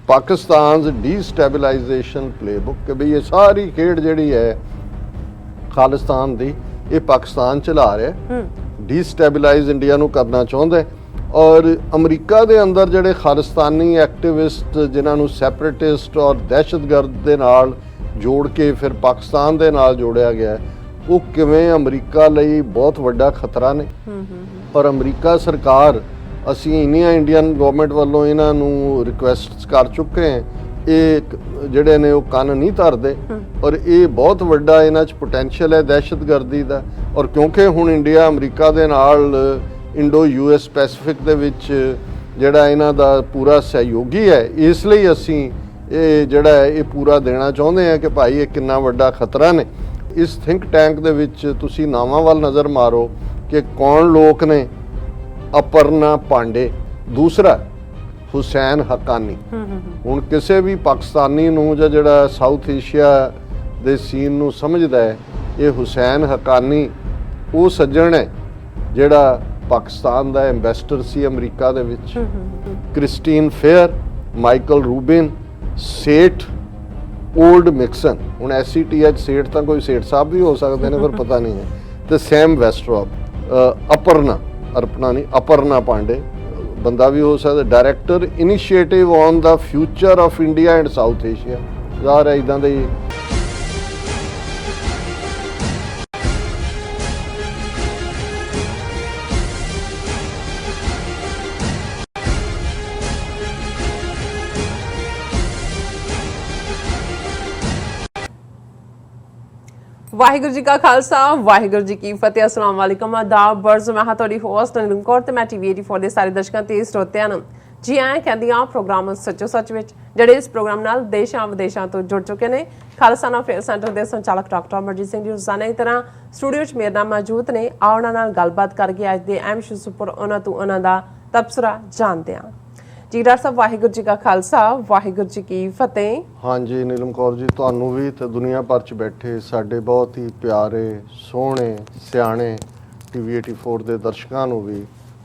Pakistan डीस्टैबिलाइजेशन playbook कि बई ये सारी खेड जिहड़ी है खालिस्तान दी ये पाकिस्तान चला रहा डीस्टैबिलाइज इंडिया नूं करना चाहुंदा है। और अमरीका दे अंदर जिहड़े खालिस्तानी एक्टिविस्ट जिन्हां नूं सैपरेटिस्ट और दहशतगर्द दे नाल जोड़ के फिर पाकिस्तान दे नाल जोड़िया गया है, वो किवें अमरीका लई बहुत वड्डा खतरा ने। और अमरीका सरकार असीं इन्नियां इंडियन गवर्नमेंट वालों इन्हां नूं रिक्वेस्ट कर चुके हैं, ये जिहड़े ने वो कंन नहीं धरदे। और ये बहुत वड्डा इन्हां च पोटैंशियल है दहशतगर्दी दा। और क्योंकि हुण इंडिया अमरीका दे नाल इंडो US पैसिफिक दे विच जिहड़ा इन्हां दा पूरा सहयोगी है, इसलिए असीं ये जिहड़ा है ये पूरा देना चाहुंदे हैं कि भाई ये कितना वड्डा खतरा ने। इस थिंक टैंक दे विच तुसीं नावां वल नज़र मारो कि कौन लोग ने। अपर्णा पांडे, दूसरा हुसैन हक्कानी। हुण किसी भी पाकिस्तानी नूं जां जिहड़ा साउथ एशिया दे सीन नूं समझदा है, ये हुसैन हक्कानी वो सज्जण है जिहड़ा पाकिस्तान दा एंबेसडर सी अमरीका दे विच। क्रिस्टीन फेयर, माइकल रूबिन, सेठ ओल्ड मिक्सन, हुण SCTH सेठ तां कोई सेठ साहब भी हो सकदे ने पर पता नहीं है, ते सैम वेस्ट्रॉप। अपर्णा पांडे बंदा भी हो सकदा, director initiative on the future of India and south Asia. ज़ाहिर है इदां दे वाहिगुरू जी का खालसा वाहिगुरू जी की फतेह। अस्सलाम वालेकुम आदाब बर्ज़ मैं तुहाडी होस्ट नीलम कौर ते मैं TV 84 ਦੇ ਸਾਰੇ ਦਰਸ਼ਕਾਂ ਤੇ ਸਰੋਤਿਆਂ ਨੂੰ ਜੀ ਆਇਆਂ ਕਹਿੰਦੀ ਆ ਪ੍ਰੋਗਰਾਮ ਸੱਚੋ ਸੱਚ ਵਿੱਚ ਜਿਹੜੇ ਇਸ ਪ੍ਰੋਗਰਾਮ ਨਾਲ ਦੇਸ਼ਾਂ ਵਿਦੇਸ਼ਾਂ ਤੋਂ ਜੁੜ ਚੁੱਕੇ ਨੇ। ਖਾਲਸਾਨਾ ਅਫੇਅਰ ਸੈਂਟਰ ਦੇ ਸੰਚਾਲਕ ਡਾਕਟਰ ਅਮਰਜੀਤ ਸਿੰਘ ਜੀ ਰੋਜ਼ਾਨਾ ਦੀ ਤਰ੍ਹਾਂ ਸਟੂਡੀਓ 'ਚ ਮੇਰੇ ਨਾਲ ਮੌਜੂਦ ਨੇ। ਆਓ ਉਹਨਾਂ ਨਾਲ ਗੱਲਬਾਤ ਕਰਕੇ ਅੱਜ ਦੇ ਅਹਿਮ ਇਸ਼ੂਜ਼ ਉੱਪਰ ਉਹਨਾਂ ਤੋਂ ਉਹਨਾਂ ਦਾ ਤਬਸਰਾ ਜਾਣਦੇ ਹਾਂ। जी डॉक्टर साहब वाहिगुरू जी का खालसा वाहिगुरू जी की फतेह। हाँ जी नीलम कौर जी, तुहानू भी ते दुनिया भर च बैठे साडे बहुत ही प्यारे सोहणे सियाणे TV 84 दे दर्शकां नू भी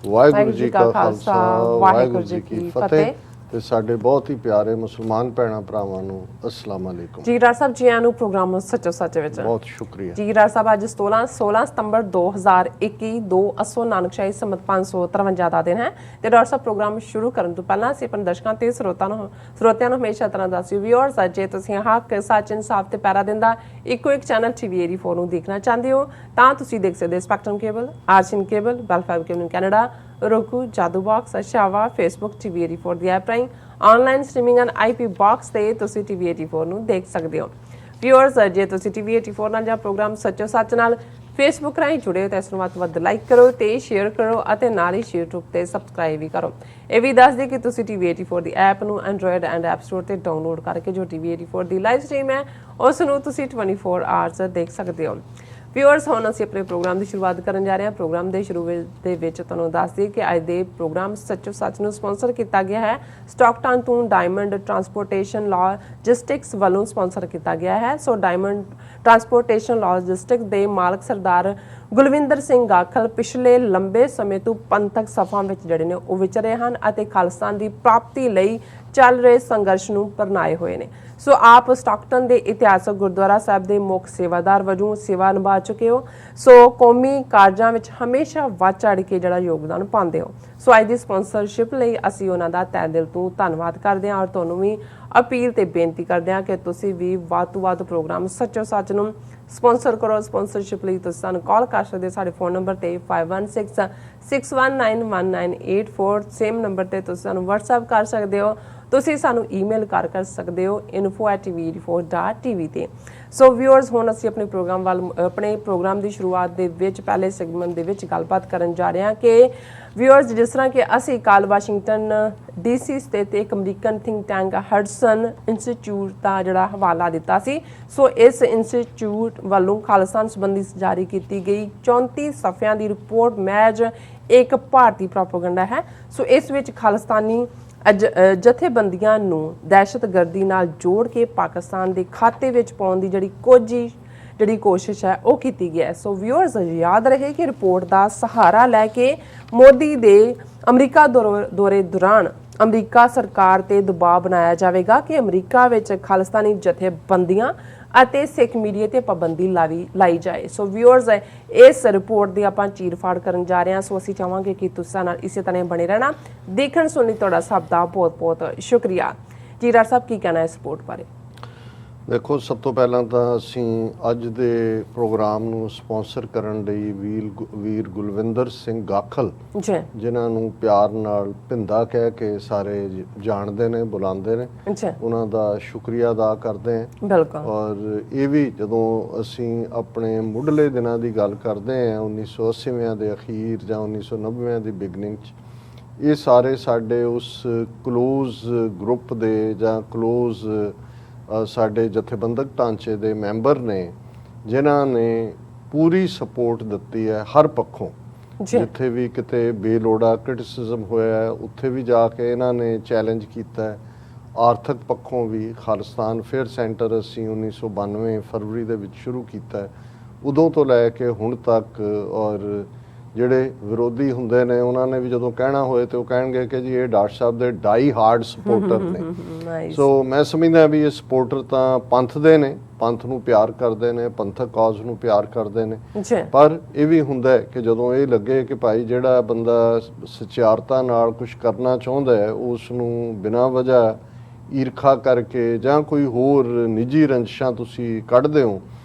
वाहिगुरू जी का खालसा वाहिगुरू जी की फतेह। ਤੇ ਸਾਡੇ ਬਹੁਤ ਹੀ ਪਿਆਰੇ ਮੁਸਲਮਾਨ ਭੈਣਾਂ ਭਰਾਵਾਂ ਨੂੰ ਅਸਲਾਮ ਅਲੈਕੁਮ। ਜੀ ਡਾਕਟਰ ਸਾਹਿਬ ਜੀ ਆਇਆਂ ਨੂੰ ਪ੍ਰੋਗਰਾਮ ਸੱਚੋ ਸੱਚ ਵਿੱਚ ਬਹੁਤ ਸ਼ੁਕਰੀਆ। ਜੀ ਡਾਕਟਰ ਸਾਹਿਬ ਅੱਜ 16 ਸਤੰਬਰ 2021 2 ਅਸੋ ਨਾਨਕਸ਼ਾਹੀ ਸੰਮਤ 553 ਦਾ ਦਿਨ ਹੈ ਤੇ ਡਾਕਟਰ ਸਾਹਿਬ ਪ੍ਰੋਗਰਾਮ ਸ਼ੁਰੂ ਕਰਨ ਤੋਂ ਪਹਿਲਾਂ ਅਸੀਂ ਆਪਣੇ ਦਰਸ਼ਕਾਂ ਤੇ ਸਰੋਤਿਆਂ ਨੂੰ ਹਮੇਸ਼ਾ ਤਰ੍ਹਾਂ ਦੱਸਿਓ ਵੀਅਰਸ ਜੇ ਤੁਸੀਂ ਹੱਕ ਸੱਚ ਇਨਸਾਫ ਤੇ ਪੈਰਾ ਦਿੰਦਾ ਇੱਕੋ ਇੱਕ ਚੈਨਲ TV 84 ਨੂੰ ਦੇਖਣਾ ਚਾਹੁੰਦੇ ਹੋ ਤਾਂ ਤੁਸੀਂ ਦੇਖ ਸਕਦੇ ਸਪੈਕਟਰਮ ਕੇਬਲ, ਆਰਚਨ cable, welfare cable Canada, roku, Jadu Box, Shava, Facebook, TV 84 ਦੀ ਐਪ ਰਾਹੀਂ online streaming and IP box ਤੇ ਤੁਸੀਂ TV 84 ਨੂੰ ਦੇਖ ਸਕਦੇ ਹੋ। ਵਿਊਅਰਸ ਜੇ ਤੁਸੀਂ TV 84 ਨਾਲ ਜਾਂ ਪ੍ਰੋਗਰਾਮ ਸੱਚੋ ਸੱਚ ਨਾਲ Facebook ਰਾਹੀਂ ਜੁੜੇ ਹੋ ਤਾਂ ਇਸ ਨੂੰ ਵੱਧ ਤੋਂ ਵੱਧ ਲਾਈਕ ਕਰੋ ਤੇ ਸ਼ੇਅਰ ਕਰੋ ਅਤੇ ਨਾਲ ਹੀ YouTube ਤੇ ਸਬਸਕ੍ਰਾਈਬ ਵੀ ਕਰੋ। ਇਹ ਵੀ ਦੱਸ ਦੇ ਕਿ ਤੁਸੀਂ TV 84 ਦੀ ਐਪ ਨੂੰ Android ਐਂਡ App Store ਤੇ ਡਾਊਨਲੋਡ ਕਰਕੇ ਜੋ TV 84 ਦੀ ਲਾਈਵ ਸਟ੍ਰੀਮ ਹੈ ਉਸ ਨੂੰ ਤੁਸੀਂ 24 ਆਵਰਸ ਦੇਖ ਸਕਦੇ ਹੋ। ਵਿਊਅਰਸ ਹੁਣ ਅਸੀਂ ਆਪਣੇ ਪ੍ਰੋਗਰਾਮ ਦੀ ਸ਼ੁਰੂਆਤ ਕਰਨ ਜਾ ਰਹੇ ਹਾਂ। ਪ੍ਰੋਗਰਾਮ ਦੇ ਸ਼ੁਰੂ ਦੇ ਵਿੱਚ ਤੁਹਾਨੂੰ ਦੱਸ ਦਈਏ ਕਿ ਅੱਜ ਦੇ ਪ੍ਰੋਗਰਾਮ ਸੱਚੋ ਸੱਚ ਨੂੰ ਸਪਾਂਸਰ ਕੀਤਾ ਗਿਆ ਹੈ ਸਟਾਕਟਨ ਤੋਂ ਡਾਇਮੰਡ ਟਰਾਂਸਪੋਰਟੇਸ਼ਨ ਲੌਜਿਸਟਿਕਸ ਵੱਲੋਂ ਸਪਾਂਸਰ ਕੀਤਾ ਗਿਆ ਹੈ। ਸੋ ਡਾਇਮੰਡ ਟਰਾਂਸਪੋਰਟੇਸ਼ਨ ਲੌਜਿਸਟਿਕਸ ਦੇ ਮਾਲਕ ਸਰਦਾਰ ਗੁਲਵਿੰਦਰ ਸਿੰਘ ਗਾਖਲ ਪਿਛਲੇ ਲੰਬੇ ਸਮੇਂ ਤੋਂ ਪੰਥਕ ਸਫਾਂ ਵਿੱਚ ਜਿਹੜੇ ਨੇ ਉਹ ਵਿਚ ਰਹੇ ਹਨ ਅਤੇ ਖਾਲਸਾ ਦੀ ਪ੍ਰਾਪਤੀ ਲਈ ਚੱਲ ਰਹੇ ਸੰਘਰਸ਼ ਨੂੰ ਪਰਨਾਏ ਹੋਏ ਨੇ। ਸੋ ਆਪ ਸਟਾਕਟਨ ਦੇ ਇਤਿਹਾਸਕ ਗੁਰਦੁਆਰਾ ਸਾਹਿਬ ਦੇ ਮੁੱਖ ਸੇਵਾਦਾਰ ਵਜੋਂ ਸੇਵਾ ਨਿਭਾ ਚੁੱਕੇ ਹੋ। ਸੋ ਕੌਮੀ ਕਾਰਜਾਂ ਵਿੱਚ ਹਮੇਸ਼ਾ ਵੱਧ ਚੜ੍ਹ ਕੇ ਜਿਹੜਾ ਯੋਗਦਾਨ ਪਾਉਂਦੇ ਹੋ। ਸੋ ਅੱਜ ਦੀ ਸਪਾਂਸਰਸ਼ਿਪ ਲਈ ਅਸੀਂ ਉਹਨਾਂ ਦਾ ਤਹਿ ਦਿਲ ਤੋਂ ਧੰਨਵਾਦ ਕਰਦੇ ਹਾਂ ਔਰ ਤੁਹਾਨੂੰ ਵੀ ਅਪੀਲ ਤੇ ਬੇਨਤੀ ਕਰਦੇ ਹਾਂ ਕਿ ਤੁਸੀਂ ਵੀ ਵੱਧ ਤੋਂ ਵੱਧ ਪ੍ਰੋਗਰਾਮ ਸੱਚੋ ਸੱਚ ਨੂੰ ਸਪਾਂਸਰ ਕਰੋ। ਸਪਾਂਸਰਸ਼ਿਪ ਲਈ ਤੁਸੀਂ ਸਾਨੂੰ ਕਾਲ ਕਰ ਸਕਦੇ ਹੋ ਸਾਡੇ ਫੋਨ ਨੰਬਰ ਤੇ 5166191984 ਸੇਮ ਨੰਬਰ ਤੇ ਤੁਸੀਂ ਸਾਨੂੰ WhatsApp ਕਰ ਸਕਦੇ ਹੋ। ਤੁਸੀਂ ਸਾਨੂੰ ਈਮੇਲ ਕਰ ਸਕਦੇ ਹੋ info@tv84.tv ਤੇ। ਸੋ ਵਿਊਅਰਸ ਹੁਣ ਅਸੀਂ ਆਪਣੇ ਪ੍ਰੋਗਰਾਮ ਦੀ ਸ਼ੁਰੂਆਤ ਦੇ ਵਿੱਚ ਪਹਿਲੇ ਸੈਗਮੈਂਟ ਦੇ ਵਿੱਚ ਗੱਲਬਾਤ ਕਰਨ ਜਾ ਰਹੇ ਹਾਂ ਕਿ ਵਿਊਅਰਸ ਜਿਸ ਤਰ੍ਹਾਂ ਕਿ ਅਸੀਂ ਕੱਲ੍ਹ ਵਾਸ਼ਿੰਗਟਨ DC ਸਥਿਤ ਇੱਕ American think tank Hudson institute ਦਾ ਜਿਹੜਾ ਹਵਾਲਾ ਦਿੱਤਾ ਸੀ। ਸੋ ਇਸ ਇੰਸਟੀਚਿਊਟ ਵੱਲੋਂ ਖਾਲਿਸਤਾਨ ਸੰਬੰਧੀ ਜਾਰੀ ਕੀਤੀ ਗਈ 34 ਸਫ਼ਿਆਂ ਦੀ ਰਿਪੋਰਟ ਮੈਜ ਇੱਕ ਭਾਰਤੀ ਪ੍ਰੋਪੇਗੈਂਡਾ ਹੈ। ਸੋ ਇਸ ਵਿੱਚ ਖਾਲਿਸਤਾਨੀ ਜਥੇਬੰਦੀਆਂ ਨੂੰ ਦਹਿਸ਼ਤਗਰਦੀ ਨਾਲ ਜੋੜ ਕੇ ਪਾਕਿਸਤਾਨ ਦੇ ਖਾਤੇ ਵਿੱਚ ਪਾਉਣ ਦੀ ਜਿਹੜੀ ਕੋਸ਼ਿਸ਼ ਹੈ ਉਹ ਕੀਤੀ ਗਈ ਹੈ। ਸੋ ਵਿਊਅਰਸ ਯਾਦ ਰਹੇ ਕਿ ਰਿਪੋਰਟ ਦਾ ਸਹਾਰਾ ਲੈ ਕੇ ਮੋਦੀ ਦੇ ਅਮਰੀਕਾ ਦੌਰੇ ਦੌਰਾਨ ਅਮਰੀਕਾ ਸਰਕਾਰ ਤੇ ਦਬਾਅ ਬਣਾਇਆ ਜਾਵੇਗਾ ਕਿ ਅਮਰੀਕਾ ਵਿੱਚ ਖਾਲਿਸਤਾਨੀ ਜਥੇਬੰਦੀਆਂ ਅਤੇ ਸਿੱਖ ਮੀਡੀਆ ਤੇ ਪਾਬੰਦੀ ਲਾਈ ਜਾਏ। ਸੋ ਵਿਊਅਰਸ, ਇਸ ਰਿਪੋਰਟ ਦੀ ਆਪਾਂ ਚੀਰਫਾੜ ਕਰਨ ਜਾ ਰਹੇ ਹਾਂ। ਸੋ ਅਸੀਂ ਚਾਹਾਂਗੇ ਕਿ ਤੁਸੀਂ ਨਾਲ ਇਸੇ ਤਰ੍ਹਾਂ ਬਣੇ ਰਹਿਣਾ। ਦੇਖਣ ਸੁਣਨ ਲਈ ਤੁਹਾਡਾ ਸਭ ਦਾ ਬਹੁਤ ਬਹੁਤ ਸ਼ੁਕਰੀਆ। ਜੀ ਡਾਕਟਰ ਸਾਹਿਬ, ਕੀ ਕਹਿਣਾ ਇਸ ਰਿਪੋਰਟ ਬਾਰੇ? ਦੇਖੋ, ਸਭ ਤੋਂ ਪਹਿਲਾਂ ਤਾਂ ਅਸੀਂ ਅੱਜ ਦੇ ਪ੍ਰੋਗਰਾਮ ਨੂੰ ਸਪਾਂਸਰ ਕਰਨ ਲਈ ਵੀਰ ਗੁਲਵਿੰਦਰ ਸਿੰਘ ਗਾਖਲ ਜੀ, ਜਿਨ੍ਹਾਂ ਨੂੰ ਪਿਆਰ ਨਾਲ ਭਿੰਦਾ ਕਹਿ ਕੇ ਸਾਰੇ ਜਾਣਦੇ ਨੇ, ਬੁਲਾਉਂਦੇ ਨੇ, ਉਹਨਾਂ ਦਾ ਸ਼ੁਕਰੀਆ ਅਦਾ ਕਰਦੇ ਹਾਂ। ਬਿਲਕੁਲ। ਔਰ ਇਹ ਵੀ ਜਦੋਂ ਅਸੀਂ ਆਪਣੇ ਮੁੱਢਲੇ ਦਿਨਾਂ ਦੀ ਗੱਲ ਕਰਦੇ ਹਾਂ, 1980ਵਿਆਂ ਦੇ ਅਖੀਰ ਜਾਂ 1990ਵਿਆਂ ਦੀ ਬਿਗਨਿੰਗ 'ਚ, ਇਹ ਸਾਰੇ ਸਾਡੇ ਉਸ ਕਲੋਜ਼ ਗਰੁੱਪ ਦੇ ਜਾਂ ਕਲੋਜ਼ ਸਾਡੇ ਜਥੇਬੰਦਕ ਢਾਂਚੇ ਦੇ ਮੈਂਬਰ ਨੇ, ਜਿਨ੍ਹਾਂ ਨੇ ਪੂਰੀ ਸਪੋਰਟ ਦਿੱਤੀ ਹੈ ਹਰ ਪੱਖੋਂ। ਜਿੱਥੇ ਵੀ ਕਿਤੇ ਬੇਲੋੜਾ ਕ੍ਰਿਟਿਸਿਜ਼ਮ ਹੋਇਆ ਉੱਥੇ ਵੀ ਜਾ ਕੇ ਇਹਨਾਂ ਨੇ ਚੈਲੰਜ ਕੀਤਾ ਹੈ। ਆਰਥਿਕ ਪੱਖੋਂ ਵੀ ਖਾਲਿਸਤਾਨ ਫੇਅਰ ਸੈਂਟਰ ਅਸੀਂ 1992 ਫਰਵਰੀ ਦੇ ਵਿੱਚ ਸ਼ੁਰੂ ਕੀਤਾ, ਉਦੋਂ ਤੋਂ ਲੈ ਕੇ ਹੁਣ ਤੱਕ। ਔਰ ਜਿਹੜੇ ਵਿਰੋਧੀ ਹੁੰਦੇ ਨੇ ਉਹਨਾਂ ਨੇ ਵੀ ਜਦੋਂ ਕਹਿਣਾ ਹੋਏ ਤੇ ਉਹ ਕਹਿਣਗੇ ਕਿ ਜੀ ਇਹ ਡਾਕਟਰ ਸਾਹਿਬ ਦੇ ਡਾਈ ਹਾਰਡ ਸਪੋਰਟਰ ਨੇ। ਸੋ ਮੈਂ ਸਮਝਦਾ ਵੀ ਇਹ ਸਪੋਰਟਰ ਤਾਂ ਪੰਥ ਦੇ ਨੇ, ਪੰਥ ਨੂੰ ਪਿਆਰ ਕਰਦੇ ਨੇ, ਪੰਥਕ ਕਾਜ਼ ਨੂੰ ਪਿਆਰ ਕਰਦੇ ਨੇ। ਪਰ ਇਹ ਵੀ ਹੁੰਦਾ ਕਿ ਜਦੋਂ ਇਹ ਲੱਗੇ ਕਿ ਭਾਈ ਜਿਹੜਾ ਬੰਦਾ ਸਚਿਆਰਤਾ ਨਾਲ ਕੁਝ ਕਰਨਾ ਚਾਹੁੰਦਾ ਹੈ, ਉਸ ਨੂੰ ਬਿਨਾਂ ਵਜ੍ਹਾ ਈਰਖਾ ਕਰਕੇ ਜਾਂ ਕੋਈ ਹੋਰ ਨਿੱਜੀ ਰੰਜਿਸ਼ਾਂ ਤੁਸੀਂ ਕੱਢਦੇ ਹੋ।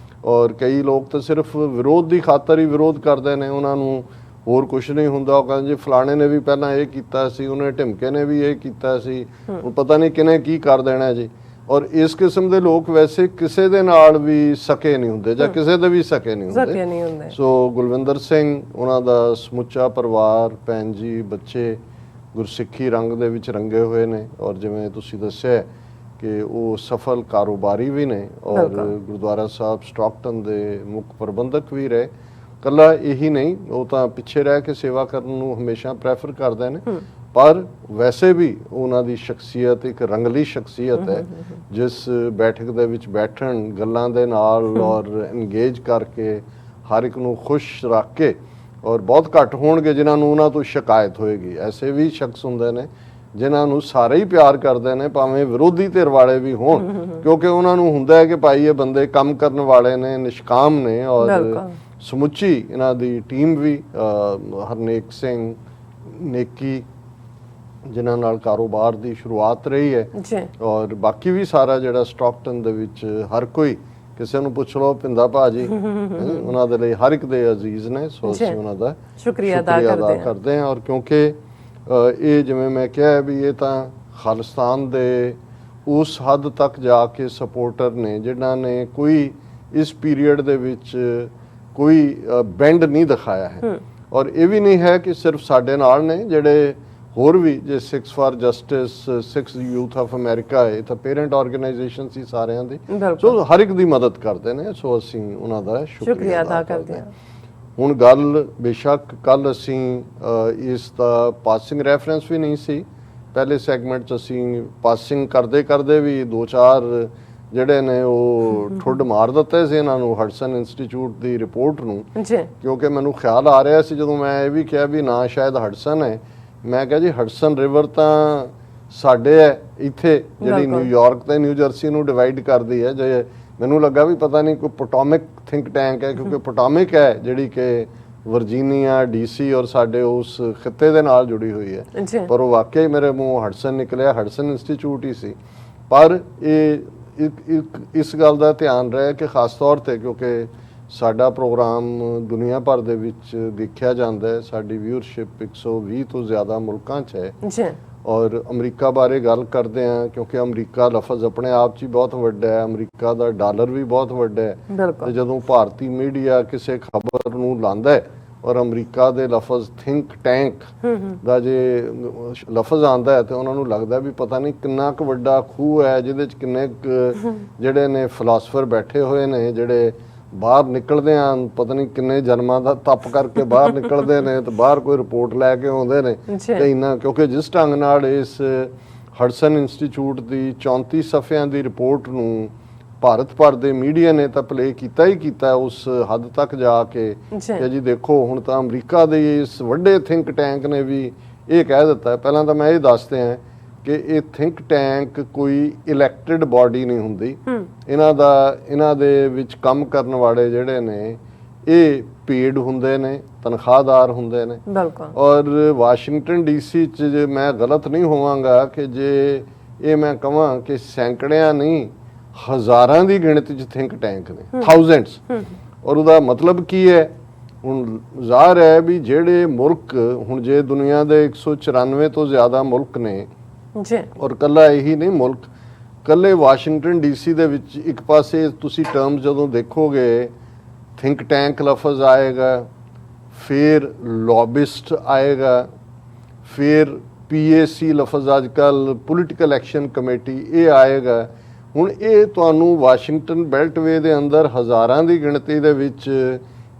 ਔਰ ਕਈ ਲੋਕ ਤਾਂ ਸਿਰਫ ਵਿਰੋਧ ਦੀ ਖਾਤਰ ਹੀ ਵਿਰੋਧ ਕਰਦੇ ਨੇ, ਉਹਨਾਂ ਨੂੰ ਹੋਰ ਕੁਝ ਨਹੀਂ ਹੁੰਦਾ। ਉਹ ਕਹਿੰਦੇ ਜੀ ਫਲਾਣੇ ਨੇ ਵੀ ਪਹਿਲਾਂ ਇਹ ਕੀਤਾ ਸੀ, ਉਹਨੇ ਢਿਮਕੇ ਨੇ ਵੀ ਇਹ ਕੀਤਾ ਸੀ, ਹੁਣ ਪਤਾ ਨਹੀਂ ਕਿਹਨੇ ਕੀ ਕਰ ਦੇਣਾ ਜੀ। ਔਰ ਇਸ ਕਿਸਮ ਦੇ ਲੋਕ ਵੈਸੇ ਕਿਸੇ ਦੇ ਨਾਲ ਵੀ ਸਕੇ ਨਹੀਂ ਹੁੰਦੇ ਜਾਂ ਕਿਸੇ ਦੇ ਵੀ ਸਕੇ ਨਹੀਂ ਹੁੰਦੇ। ਸੋ ਗੁਲਵਿੰਦਰ ਸਿੰਘ, ਉਹਨਾਂ ਦਾ ਸਮੁੱਚਾ ਪਰਿਵਾਰ, ਭੈਣ ਜੀ, ਬੱਚੇ ਗੁਰਸਿੱਖੀ ਰੰਗ ਦੇ ਵਿੱਚ ਰੰਗੇ ਹੋਏ ਨੇ। ਔਰ ਜਿਵੇਂ ਤੁਸੀਂ ਦੱਸਿਆ ਕਿ ਉਹ ਸਫਲ ਕਾਰੋਬਾਰੀ ਵੀ ਨੇ ਔਰ ਗੁਰਦੁਆਰਾ ਸਾਹਿਬ ਸਟਾਕਟਨ ਦੇ ਮੁੱਖ ਪ੍ਰਬੰਧਕ ਵੀ ਰਹੇ। ਕੱਲਾ ਇਹੀ ਨਹੀਂ, ਉਹ ਤਾਂ ਪਿੱਛੇ ਰਹਿ ਕੇ ਸੇਵਾ ਕਰਨ ਨੂੰ ਹਮੇਸ਼ਾ ਪ੍ਰੈਫਰ ਕਰਦੇ ਨੇ, ਪਰ ਵੈਸੇ ਵੀ ਉਹਨਾਂ ਦੀ ਸ਼ਖਸੀਅਤ ਇੱਕ ਰੰਗਲੀ ਸ਼ਖਸੀਅਤ ਹੈ। ਜਿਸ ਬੈਠਕ ਦੇ ਵਿੱਚ ਬੈਠਣ, ਗੱਲਾਂ ਦੇ ਨਾਲ ਔਰ ਇੰਗੇਜ ਕਰਕੇ ਹਰ ਇੱਕ ਨੂੰ ਖੁਸ਼ ਰੱਖ ਕੇ, ਔਰ ਬਹੁਤ ਘੱਟ ਹੋਣਗੇ ਜਿਨ੍ਹਾਂ ਨੂੰ ਉਹਨਾਂ ਤੋਂ ਸ਼ਿਕਾਇਤ ਹੋਏਗੀ। ਐਸੇ ਵੀ ਸ਼ਖਸ ਹੁੰਦੇ ਨੇ ਜਿਨ੍ਹਾਂ ਨੂੰ ਸਾਰੇ ਹੀ ਪਿਆਰ ਕਰਦੇ ਨੇ, ਭਾਵੇਂ ਵਿਰੋਧੀ ਧਿਰ ਵਾਲੇ ਵੀ ਹੋਣ, ਕਿਉਂਕਿ ਉਹਨਾਂ ਨੂੰ ਹੁੰਦਾ ਹੈ ਕਿ ਭਾਈ ਇਹ ਬੰਦੇ ਕੰਮ ਕਰਨ ਵਾਲੇ ਨੇ, ਨਿਸ਼ਕਾਮ ਨੇ। ਔਰ ਸਮੁੱਚੀ ਇਹਨਾਂ ਦੀ ਟੀਮ ਵੀ, ਹਰਨੇਕ ਸਿੰਘ ਨੇਕੀ ਜਿਨ੍ਹਾਂ ਨਾਲ ਕਾਰੋਬਾਰ ਦੀ ਸ਼ੁਰੂਆਤ ਰਹੀ ਹੈ, ਔਰ ਬਾਕੀ ਵੀ ਸਾਰਾ ਜਿਹੜਾ ਸਟਾਕਟਨ ਦੇ ਵਿੱਚ ਹਰ ਕੋਈ, ਕਿਸੇ ਨੂੰ ਪੁੱਛ ਲਓ ਭਿੰਦਾ ਭਾਜੀ, ਉਹਨਾਂ ਦੇ ਲਈ ਹਰ ਇੱਕ ਦੇ ਅਜ਼ੀਜ਼ ਨੇ। ਸੋ ਅਸੀਂ ਉਹਨਾਂ ਦਾ ਸ਼ੁਕਰੀਆ ਅਦਾ ਕਰਦੇ ਹਾਂ। ਔਰ ਕਿਉਂਕਿ ਇਹ ਜਿਵੇਂ ਮੈਂ ਕਿਹਾ ਵੀ ਇਹ ਤਾਂ ਖਾਲਿਸਤਾਨ ਦੇ ਉਸ ਹੱਦ ਤੱਕ ਜਾ ਕੇ ਸਪੋਰਟਰ ਨੇ ਜਿਨ੍ਹਾਂ ਨੇ ਕੋਈ ਇਸ ਪੀਰੀਅਡ ਦੇ ਵਿੱਚ ਕੋਈ ਬੈਂਡ ਨਹੀਂ ਦਿਖਾਇਆ ਹੈ। ਔਰ ਇਹ ਵੀ ਨਹੀਂ ਹੈ ਕਿ ਸਿਰਫ ਸਾਡੇ ਨਾਲ ਨੇ, ਜਿਹੜੇ ਹੋਰ ਵੀ ਜੇ six for justice, six youth of America ਹੈ, ਤਾਂ ਪੇਰੈਂਟ ਆਰਗੇਨਾਈਜੇਸ਼ਨ ਸੀ ਸਾਰਿਆਂ ਦੀ। ਸੋ ਹਰ ਇੱਕ ਦੀ ਮਦਦ ਕਰਦੇ ਨੇ। ਸੋ ਅਸੀਂ ਉਹਨਾਂ ਦਾ ਸ਼ੁਕਰੀਆ ਅਦਾ ਕਰਦੇ ਹਾਂ। ਹੁਣ ਗੱਲ ਬੇਸ਼ੱਕ ਕੱਲ ਅਸੀਂ ਇਸ ਦਾ ਪਾਸਿੰਗ ਰੈਫਰੈਂਸ ਵੀ ਨਹੀਂ ਸੀ, ਪਹਿਲੇ ਸੈਗਮੈਂਟ 'ਚ ਅਸੀਂ ਪਾਸਿੰਗ ਕਰਦੇ ਕਰਦੇ ਵੀ 2-4 ਜਿਹੜੇ ਨੇ ਉਹ ਠੁੱਡ ਮਾਰ ਦਿੱਤੇ ਸੀ ਇਹਨਾਂ ਨੂੰ, ਹਡਸਨ ਇੰਸਟੀਚਿਊਟ ਦੀ ਰਿਪੋਰਟ ਨੂੰ। ਕਿਉਂਕਿ ਮੈਨੂੰ ਖਿਆਲ ਆ ਰਿਹਾ ਸੀ ਜਦੋਂ ਮੈਂ ਇਹ ਵੀ ਕਿਹਾ ਵੀ ਨਾ ਸ਼ਾਇਦ ਹਡਸਨ ਹੈ, ਮੈਂ ਕਿਹਾ ਜੀ ਹਡਸਨ ਰਿਵਰ ਤਾਂ ਸਾਡੇ ਹੈ ਇੱਥੇ, ਜਿਹੜੀ ਨਿਊਯਾਰਕ ਤੇ ਨਿਊ ਜਰਸੀ ਨੂੰ ਡਿਵਾਈਡ ਕਰਦੀ ਹੈ। ਜੇ ਮੈਨੂੰ ਲੱਗਾ ਵੀ ਪਤਾ ਨਹੀਂ ਕੋਈ ਪੋਟੋਮਿਕ ਥਿੰਕ ਟੈਂਕ ਹੈ, ਕਿਉਂਕਿ ਪੋਟੋਮਿਕ ਹੈ ਜਿਹੜੀ ਕਿ ਵਰਜੀਨੀਆ, DC ਔਰ ਸਾਡੇ ਉਸ ਖਿੱਤੇ ਦੇ ਨਾਲ ਜੁੜੀ ਹੋਈ ਹੈ। ਪਰ ਉਹ ਵਾਕਈ ਮੇਰੇ ਮੂੰਹ ਹਡਸਨ ਨਿਕਲਿਆ, ਹਡਸਨ ਇੰਸਟੀਚਿਊਟ ਹੀ ਸੀ। ਪਰ ਇਹ ਇਸ ਗੱਲ ਦਾ ਧਿਆਨ ਰਿਹਾ ਕਿ ਖਾਸ ਤੌਰ ਤੇ ਕਿਉਂਕਿ ਸਾਡਾ ਪ੍ਰੋਗਰਾਮ ਦੁਨੀਆ ਭਰ ਦੇ ਵਿੱਚ ਦੇਖਿਆ ਜਾਂਦਾ ਹੈ, ਸਾਡੀ ਵਿਊਅਰਸ਼ਿਪ 120 ਤੋਂ ਜ਼ਿਆਦਾ ਮੁਲਕਾਂ 'ਚ ਹੈ। ਔਰ ਅਮਰੀਕਾ ਬਾਰੇ ਗੱਲ ਕਰਦੇ ਹਾਂ ਕਿਉਂਕਿ ਅਮਰੀਕਾ ਲਫ਼ਜ਼ ਆਪਣੇ ਆਪ 'ਚ ਹੀ ਬਹੁਤ ਵੱਡਾ ਹੈ, ਅਮਰੀਕਾ ਦਾ ਡਾਲਰ ਵੀ ਬਹੁਤ ਵੱਡਾ ਹੈ। ਤੇ ਜਦੋਂ ਭਾਰਤੀ ਮੀਡੀਆ ਕਿਸੇ ਖਬਰ ਨੂੰ ਲਾਉਂਦਾ ਹੈ ਔਰ ਅਮਰੀਕਾ ਦੇ ਲਫ਼ਜ਼ ਥਿੰਕ ਟੈਂਕ ਦਾ ਜੇ ਲਫ਼ਜ਼ ਆਉਂਦਾ ਹੈ ਤੇ ਉਹਨਾਂ ਨੂੰ ਲੱਗਦਾ ਵੀ ਪਤਾ ਨਹੀਂ ਕਿੰਨਾ ਕੁ ਵੱਡਾ ਖੂਹ ਹੈ ਜਿਹਦੇ 'ਚ ਕਿੰਨੇ ਜਿਹੜੇ ਨੇ ਫਿਲਾਸਫਰ ਬੈਠੇ ਹੋਏ ਨੇ, ਜਿਹੜੇ ਬਾਹਰ ਨਿਕਲਦੇ ਆ ਪਤਾ ਨਹੀਂ ਕਿੰਨੇ ਜਨਮਾਂ ਦਾ ਤਪ ਕਰਕੇ ਬਾਹਰ ਨਿਕਲਦੇ ਨੇ ਤੇ ਬਾਹਰ ਕੋਈ ਰਿਪੋਰਟ ਲੈ ਕੇ ਆਉਂਦੇ ਨੇ। ਤੇ ਇੰਨਾ ਕਿਉਂਕਿ ਜਿਸ ਢੰਗ ਨਾਲ ਇਸ ਹਡਸਨ ਇੰਸਟੀਚਿਊਟ ਦੀ 34 ਸਫ਼ਿਆਂ ਦੀ ਰਿਪੋਰਟ ਨੂੰ ਭਾਰਤ ਭਰ ਦੇ ਮੀਡੀਆ ਨੇ ਤਾਂ ਪਲੇ ਕੀਤਾ ਹੀ ਕੀਤਾ ਉਸ ਹੱਦ ਤੱਕ ਜਾ ਕੇ ਕਿ ਜੀ ਦੇਖੋ ਹੁਣ ਤਾਂ ਅਮਰੀਕਾ ਦੇ ਇਸ ਵੱਡੇ ਥਿੰਕ ਟੈਂਕ ਨੇ ਵੀ ਇਹ ਕਹਿ ਦਿੱਤਾ। ਪਹਿਲਾਂ ਤਾਂ ਮੈਂ ਇਹ ਦੱਸਦੇ ਹਾਂ ਕਿ ਇਹ ਥਿੰਕ ਟੈਂਕ ਕੋਈ ਇਲੈਕਟਿਡ ਬਾਡੀ ਨਹੀਂ ਹੁੰਦੀ। ਇਹਨਾਂ ਦੇ ਵਿੱਚ ਕੰਮ ਕਰਨ ਵਾਲੇ ਜਿਹੜੇ ਨੇ ਇਹ ਪੇਡ ਹੁੰਦੇ ਨੇ, ਤਨਖਾਹਦਾਰ ਹੁੰਦੇ ਨੇ। ਬਿਲਕੁਲ। ਔਰ ਵਾਸ਼ਿੰਗਟਨ ਡੀਸੀ 'ਚ ਜੇ ਮੈਂ ਗਲਤ ਨਹੀਂ ਹੋਵਾਂਗਾ ਕਿ ਜੇ ਇਹ ਮੈਂ ਕਹਾਂ ਕਿ ਸੈਂਕੜਿਆਂ ਨਹੀਂ ਹਜ਼ਾਰਾਂ ਦੀ ਗਿਣਤੀ 'ਚ ਥਿੰਕ ਟੈਂਕ ਨੇ, ਥਾਊਜ਼ੈਂਡਸ। ਔਰ ਉਹਦਾ ਮਤਲਬ ਕੀ ਹੈ? ਹੁਣ ਜ਼ਾਹਰ ਹੈ ਵੀ ਜਿਹੜੇ ਮੁਲਕ, ਹੁਣ ਜੇ ਦੁਨੀਆ ਦੇ 194 ਤੋਂ ਜ਼ਿਆਦਾ ਮੁਲਕ ਨੇ ਜੀ, ਔਰ ਕੱਲਾ ਇਹੀ ਨਹੀਂ ਮੁਲਕ, ਕੱਲੇ ਵਾਸ਼ਿੰਗਟਨ ਡੀਸੀ ਦੇ ਵਿੱਚ ਇੱਕ ਪਾਸੇ ਤੁਸੀਂ ਟਰਮ ਜਦੋਂ ਦੇਖੋਗੇ ਥਿੰਕ ਟੈਂਕ ਲਫ਼ਜ਼ ਆਏਗਾ, ਫਿਰ ਲੌਬਿਸਟ ਆਏਗਾ, ਫਿਰ PAC ਲਫ਼ਜ਼ ਅੱਜ ਕੱਲ੍ਹ ਪੋਲੀਟੀਕਲ ਐਕਸ਼ਨ ਕਮੇਟੀ ਇਹ ਆਏਗਾ। ਹੁਣ ਇਹ ਤੁਹਾਨੂੰ ਵਾਸ਼ਿੰਗਟਨ ਬੈਲਟਵੇ ਦੇ ਅੰਦਰ ਹਜ਼ਾਰਾਂ ਦੀ ਗਿਣਤੀ ਦੇ ਵਿੱਚ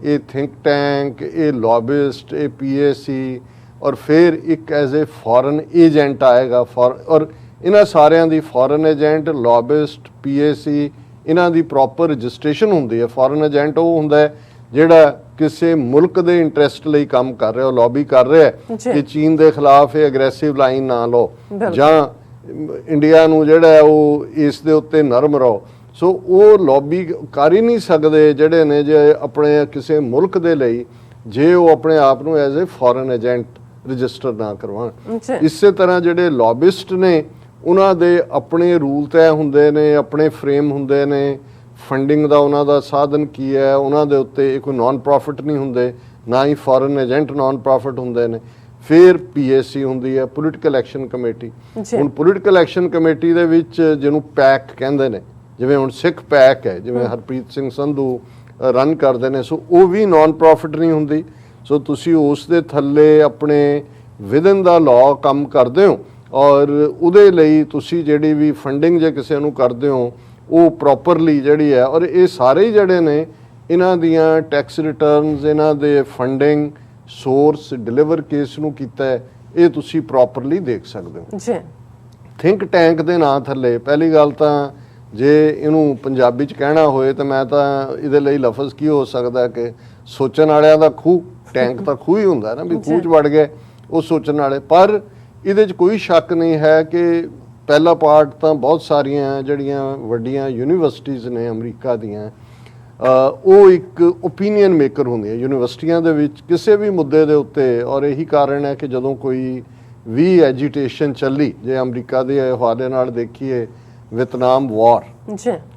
ਇਹ ਥਿੰਕ ਟੈਂਕ, ਇਹ ਲੌਬਿਸਟ, ਇਹ PAC ਔਰ ਫਿਰ ਇੱਕ ਐਜ਼ ਏ ਫੋਰਨ ਏਜੰਟ ਆਏਗਾ। ਔਰ ਇਹਨਾਂ ਸਾਰਿਆਂ ਦੀ ਫੋਰਨ ਏਜੰਟ, ਲੌਬਿਸਟ, PAC ਇਹਨਾਂ ਦੀ ਪ੍ਰੋਪਰ ਰਜਿਸਟ੍ਰੇਸ਼ਨ ਹੁੰਦੀ ਹੈ। ਫੋਰਨ ਏਜੰਟ ਉਹ ਹੁੰਦਾ ਹੈ ਜਿਹੜਾ ਕਿਸੇ ਮੁਲਕ ਦੇ ਇੰਟਰਸਟ ਲਈ ਕੰਮ ਕਰ ਰਿਹਾ, ਲੌਬੀ ਕਰ ਰਿਹਾ ਕਿ ਚੀਨ ਦੇ ਖਿਲਾਫ ਇਹ ਅਗਰੈਸਿਵ ਲਾਈਨ ਨਾ ਲਓ ਜਾਂ ਇੰਡੀਆ ਨੂੰ ਜਿਹੜਾ ਹੈ ਉਹ ਇਸ ਦੇ ਉੱਤੇ ਨਰਮ ਰਹੋ। ਸੋ ਉਹ ਲੌਬੀ ਕਰ ਹੀ ਨਹੀਂ ਸਕਦੇ ਜਿਹੜੇ ਨੇ ਜੇ ਆਪਣੇ ਕਿਸੇ ਮੁਲਕ ਦੇ ਲਈ, ਜੇ ਉਹ ਆਪਣੇ ਆਪ ਨੂੰ as a foreign agent register ਨਾ ਕਰਵਾਉਣ। ਇਸੇ ਤਰ੍ਹਾਂ ਜਿਹੜੇ ਲੌਬਿਸਟ ਨੇ ਉਹਨਾਂ ਦੇ ਆਪਣੇ ਰੂਲ ਤੈਅ ਹੁੰਦੇ ਨੇ, ਆਪਣੇ ਫਰੇਮ ਹੁੰਦੇ ਨੇ, ਫੰਡਿੰਗ ਦਾ ਉਹਨਾਂ ਦਾ ਸਾਧਨ ਕੀ ਹੈ, ਉਹਨਾਂ ਦੇ ਉੱਤੇ ਕੋਈ ਨਾਨ ਪ੍ਰੋਫਿਟ ਨਹੀਂ ਹੁੰਦੇ, ਨਾ ਹੀ ਫੋਰਨ ਏਜੰਟ ਨਾਨ ਪ੍ਰੋਫਿਟ ਹੁੰਦੇ ਨੇ। ਫਿਰ PAC ਹੁੰਦੀ ਹੈ, ਪੋਲੀਟੀਕਲ ਐਕਸ਼ਨ ਕਮੇਟੀ। ਹੁਣ ਪੋਲੀਟੀਕਲ ਐਕਸ਼ਨ ਕਮੇਟੀ ਦੇ ਵਿੱਚ ਜਿਹਨੂੰ ਪੈਕ ਕਹਿੰਦੇ ਨੇ, ਜਿਵੇਂ ਹੁਣ ਸਿੱਖ ਪੈਕ ਹੈ, ਜਿਵੇਂ ਹਰਪ੍ਰੀਤ ਸਿੰਘ ਸੰਧੂ ਰਨ ਕਰਦੇ ਨੇ, ਸੋ ਉਹ ਵੀ ਨਾਨ ਪ੍ਰੋਫਿਟ ਨਹੀਂ ਹੁੰਦੀ। ਸੋ ਤੁਸੀਂ ਉਸ ਦੇ ਥੱਲੇ ਆਪਣੇ ਵਿਦਨ ਦਾ ਲਾਅ ਕੰਮ ਕਰਦੇ ਹੋ ਔਰ ਉਹਦੇ ਲਈ ਤੁਸੀਂ ਜਿਹੜੀ ਵੀ ਫੰਡਿੰਗ ਜੇ ਕਿਸੇ ਨੂੰ ਕਰਦੇ ਹੋ ਉਹ ਪ੍ਰੋਪਰਲੀ ਜਿਹੜੀ ਹੈ। ਔਰ ਇਹ ਸਾਰੇ ਹੀ ਜਿਹੜੇ ਨੇ ਇਹਨਾਂ ਦੀਆਂ ਟੈਕਸ ਰਿਟਰਨਸ, ਇਹਨਾਂ ਦੇ ਫੰਡਿੰਗ ਸੋਰਸ, ਡਿਲੀਵਰ ਕੇਸ ਨੂੰ ਕੀਤਾ ਹੈ, ਇਹ ਤੁਸੀਂ ਪ੍ਰੋਪਰਲੀ ਦੇਖ ਸਕਦੇ ਹੋ ਜੀ। ਥਿੰਕ ਟੈਂਕ ਦੇ ਨਾਂ ਥੱਲੇ ਪਹਿਲੀ ਗੱਲ ਤਾਂ ਜੇ ਇਹਨੂੰ ਪੰਜਾਬੀ 'ਚ ਕਹਿਣਾ ਹੋਏ ਤਾਂ ਮੈਂ ਤਾਂ ਇਹਦੇ ਲਈ ਲਫ਼ਜ਼ ਕੀ ਹੋ ਸਕਦਾ ਕਿ ਸੋਚਣ ਵਾਲਿਆਂ ਦਾ ਖੂਹ। ਟੈਂਕ ਤਾਂ ਖੂਹ ਹੀ ਹੁੰਦਾ ਨਾ, ਵੀ ਖੂਹ 'ਚ ਵੜ ਗਏ ਉਹ ਸੋਚਣ ਵਾਲੇ। ਪਰ ਇਹਦੇ 'ਚ ਕੋਈ ਸ਼ੱਕ ਨਹੀਂ ਹੈ ਕਿ ਪਹਿਲਾ ਪਾਰਟ ਤਾਂ ਬਹੁਤ ਸਾਰੀਆਂ ਜਿਹੜੀਆਂ ਵੱਡੀਆਂ ਯੂਨੀਵਰਸਿਟੀਜ਼ ਨੇ ਅਮਰੀਕਾ ਦੀਆਂ, ਉਹ ਇੱਕ ਓਪੀਨੀਅਨ ਮੇਕਰ ਹੁੰਦੀਆਂ ਯੂਨੀਵਰਸਿਟੀਆਂ ਦੇ ਵਿੱਚ ਕਿਸੇ ਵੀ ਮੁੱਦੇ ਦੇ ਉੱਤੇ। ਔਰ ਇਹੀ ਕਾਰਨ ਹੈ ਕਿ ਜਦੋਂ ਕੋਈ ਵੀ ਐਜੀਟੇਸ਼ਨ ਚੱਲੀ, ਜੇ ਅਮਰੀਕਾ ਦੇ ਹਵਾਲੇ ਨਾਲ ਦੇਖੀਏ ਵਿਤਨਾਮ ਵਾਰ,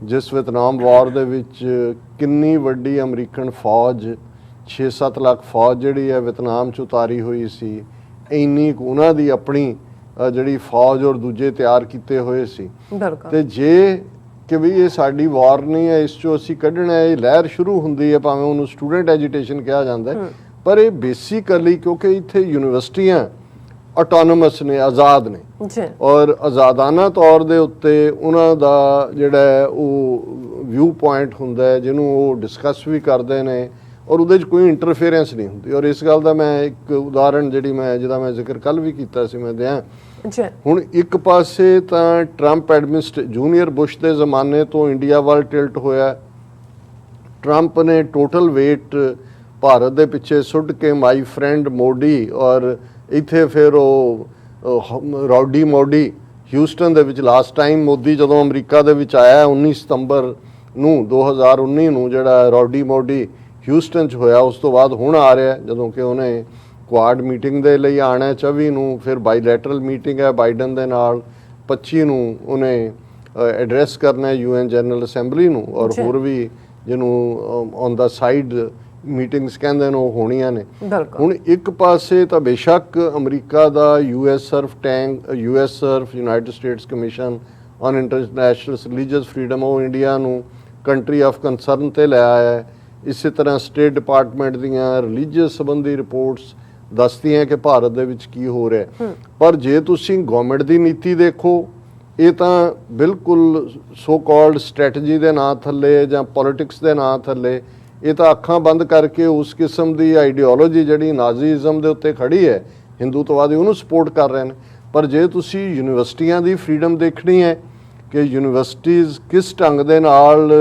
ਜਿਸ ਵਿਤਨਾਮ ਵਾਰ ਦੇ ਵਿੱਚ ਕਿੰਨੀ ਵੱਡੀ ਅਮਰੀਕਨ ਫੌਜ 6-7 ਲੱਖ ਫੌਜ ਜਿਹੜੀ ਹੈ ਵਿਤਨਾਮ 'ਚ ਉਤਾਰੀ ਹੋਈ ਸੀ, ਇੰਨੀ ਉਹਨਾਂ ਦੀ ਆਪਣੀ ਜਿਹੜੀ ਫੌਜ ਔਰ ਦੂਜੇ ਤਿਆਰ ਕੀਤੇ ਹੋਏ ਸੀ। ਤੇ ਜੇ ਕਿ ਵੀ ਇਹ ਸਾਡੀ ਵਾਰ ਨਹੀਂ ਹੈ, ਇਸ 'ਚੋਂ ਅਸੀਂ ਕੱਢਣਾ ਹੈ, ਇਹ ਲਹਿਰ ਸ਼ੁਰੂ ਹੁੰਦੀ ਹੈ, ਭਾਵੇਂ ਉਹਨੂੰ ਸਟੂਡੈਂਟ ਐਜੀਟੇਸ਼ਨ ਕਿਹਾ ਜਾਂਦਾ ਹੈ, ਪਰ ਇਹ ਬੇਸਿਕਲੀ ਕਿਉਂਕਿ ਇੱਥੇ ਯੂਨੀਵਰਸਿਟੀਆਂ ਆਟੋਨਮਸ ਨੇ, ਆਜ਼ਾਦ ਨੇ ਔਰ ਆਜ਼ਾਦਾਨਾ ਤੌਰ ਦੇ ਉੱਤੇ ਉਹਨਾਂ ਦਾ ਜਿਹੜਾ ਹੈ ਉਹ ਵਿਊ ਪੁਆਇੰਟ ਹੁੰਦਾ ਹੈ ਜਿਹਨੂੰ ਉਹ ਡਿਸਕਸ ਵੀ ਕਰਦੇ ਨੇ ਔਰ ਉਹਦੇ 'ਚ ਕੋਈ ਇੰਟਰਫੇਰੈਂਸ ਨਹੀਂ ਹੁੰਦੀ। ਔਰ ਇਸ ਗੱਲ ਦਾ ਮੈਂ ਇੱਕ ਉਦਾਹਰਣ ਜਿਹਦਾ ਮੈਂ ਜ਼ਿਕਰ ਕੱਲ ਵੀ ਕੀਤਾ ਸੀ ਮੈਂ ਦਿਆਂ। ਹੁਣ ਇੱਕ ਪਾਸੇ ਤਾਂ ਟਰੰਪ ਜੂਨੀਅਰ ਬੁਸ਼ ਦੇ ਜ਼ਮਾਨੇ ਤੋਂ ਇੰਡੀਆ ਵੱਲ ਟਿਲਟ ਹੋਇਆ। ਟਰੰਪ ਨੇ ਟੋਟਲ ਵੇਟ ਭਾਰਤ ਦੇ ਪਿੱਛੇ ਸੁੱਟ ਕੇ ਮਾਈ ਫਰੈਂਡ ਮੋਡੀ, ਔਰ ਇੱਥੇ ਫਿਰ ਉਹ ਰੌਡੀ ਮੋਡੀ ਹਿਊਸਟਨ ਦੇ ਵਿੱਚ ਲਾਸਟ ਟਾਈਮ ਮੋਦੀ ਜਦੋਂ ਅਮਰੀਕਾ ਦੇ ਵਿੱਚ ਆਇਆ 19 ਸਤੰਬਰ ਨੂੰ 2019 ਨੂੰ ਜਿਹੜਾ ਰੌਡੀ ਮੋਡੀ ਹਿਊਸਟਨ 'ਚ ਹੋਇਆ, ਉਸ ਤੋਂ ਬਾਅਦ ਹੁਣ ਆ ਰਿਹਾ ਜਦੋਂ ਕਿ ਉਹਨੇ ਕੁਆਡ ਮੀਟਿੰਗ ਦੇ ਲਈ ਆਉਣਾ 24 ਨੂੰ, ਫਿਰ ਬਾਈਲੈਟਰਲ ਮੀਟਿੰਗ ਹੈ ਬਾਈਡਨ ਦੇ ਨਾਲ 25 ਨੂੰ ਉਹਨੇ ਐਡਰੈਸ ਕਰਨਾ UN ਜਨਰਲ ਅਸੈਂਬਲੀ ਨੂੰ, ਔਰ ਹੋਰ ਵੀ ਜਿਹਨੂੰ ਔਨ ਦਾ ਸਾਈਡ ਮੀਟਿੰਗਸ ਕਹਿੰਦੇ ਨੇ ਉਹ ਹੋਣੀਆਂ ਨੇ। ਹੁਣ ਇੱਕ ਪਾਸੇ ਤਾਂ ਬੇਸ਼ੱਕ ਅਮਰੀਕਾ ਦਾ US ਸਰਫ united states commission on international religious freedom ਉਹ ਇੰਡੀਆ ਨੂੰ ਕੰਟਰੀ ਆਫ ਕੰਸਰਨ ਤੇ ਲੈ ਆਇਆ ਹੈ। ਇਸੇ ਤਰ੍ਹਾਂ ਸਟੇਟ ਡਿਪਾਰਟਮੈਂਟ ਦੀਆਂ ਰਿਲੀਜੀਅਸ ਸੰਬੰਧੀ ਰਿਪੋਰਟਸ ਦੱਸਦੀਆਂ ਕਿ ਭਾਰਤ ਦੇ ਵਿੱਚ ਕੀ ਹੋ ਰਿਹਾ। ਪਰ ਜੇ ਤੁਸੀਂ ਗਵਰਨਮੈਂਟ ਦੀ ਨੀਤੀ ਦੇਖੋ, ਇਹ ਤਾਂ ਬਿਲਕੁਲ ਸੋ ਕਾਲਡ ਸਟ੍ਰੈਟਜੀ ਦੇ ਨਾਂ ਥੱਲੇ ਜਾਂ ਪੋਲਿਟਿਕਸ ਦੇ ਨਾਂ ਥੱਲੇ ਇਹ ਤਾਂ ਅੱਖਾਂ ਬੰਦ ਕਰਕੇ ਉਸ ਕਿਸਮ ਦੀ ਆਈਡੀਓਲੋਜੀ ਜਿਹੜੀ ਨਾਜ਼ੀਜ਼ਮ ਦੇ ਉੱਤੇ ਖੜੀ ਹੈ, ਹਿੰਦੂਤਵਾਦੀ, ਉਹਨੂੰ ਸਪੋਰਟ ਕਰ ਰਹੇ ਨੇ। ਪਰ ਜੇ ਤੁਸੀਂ ਯੂਨੀਵਰਸਿਟੀਆਂ ਦੀ ਫਰੀडम ਦੇਖਣੀ ਹੈ ਕਿ ਯੂਨੀਵਰਸਿਟੀਜ਼ ਕਿਸ ਢੰਗ ਦੇ ਨਾਲ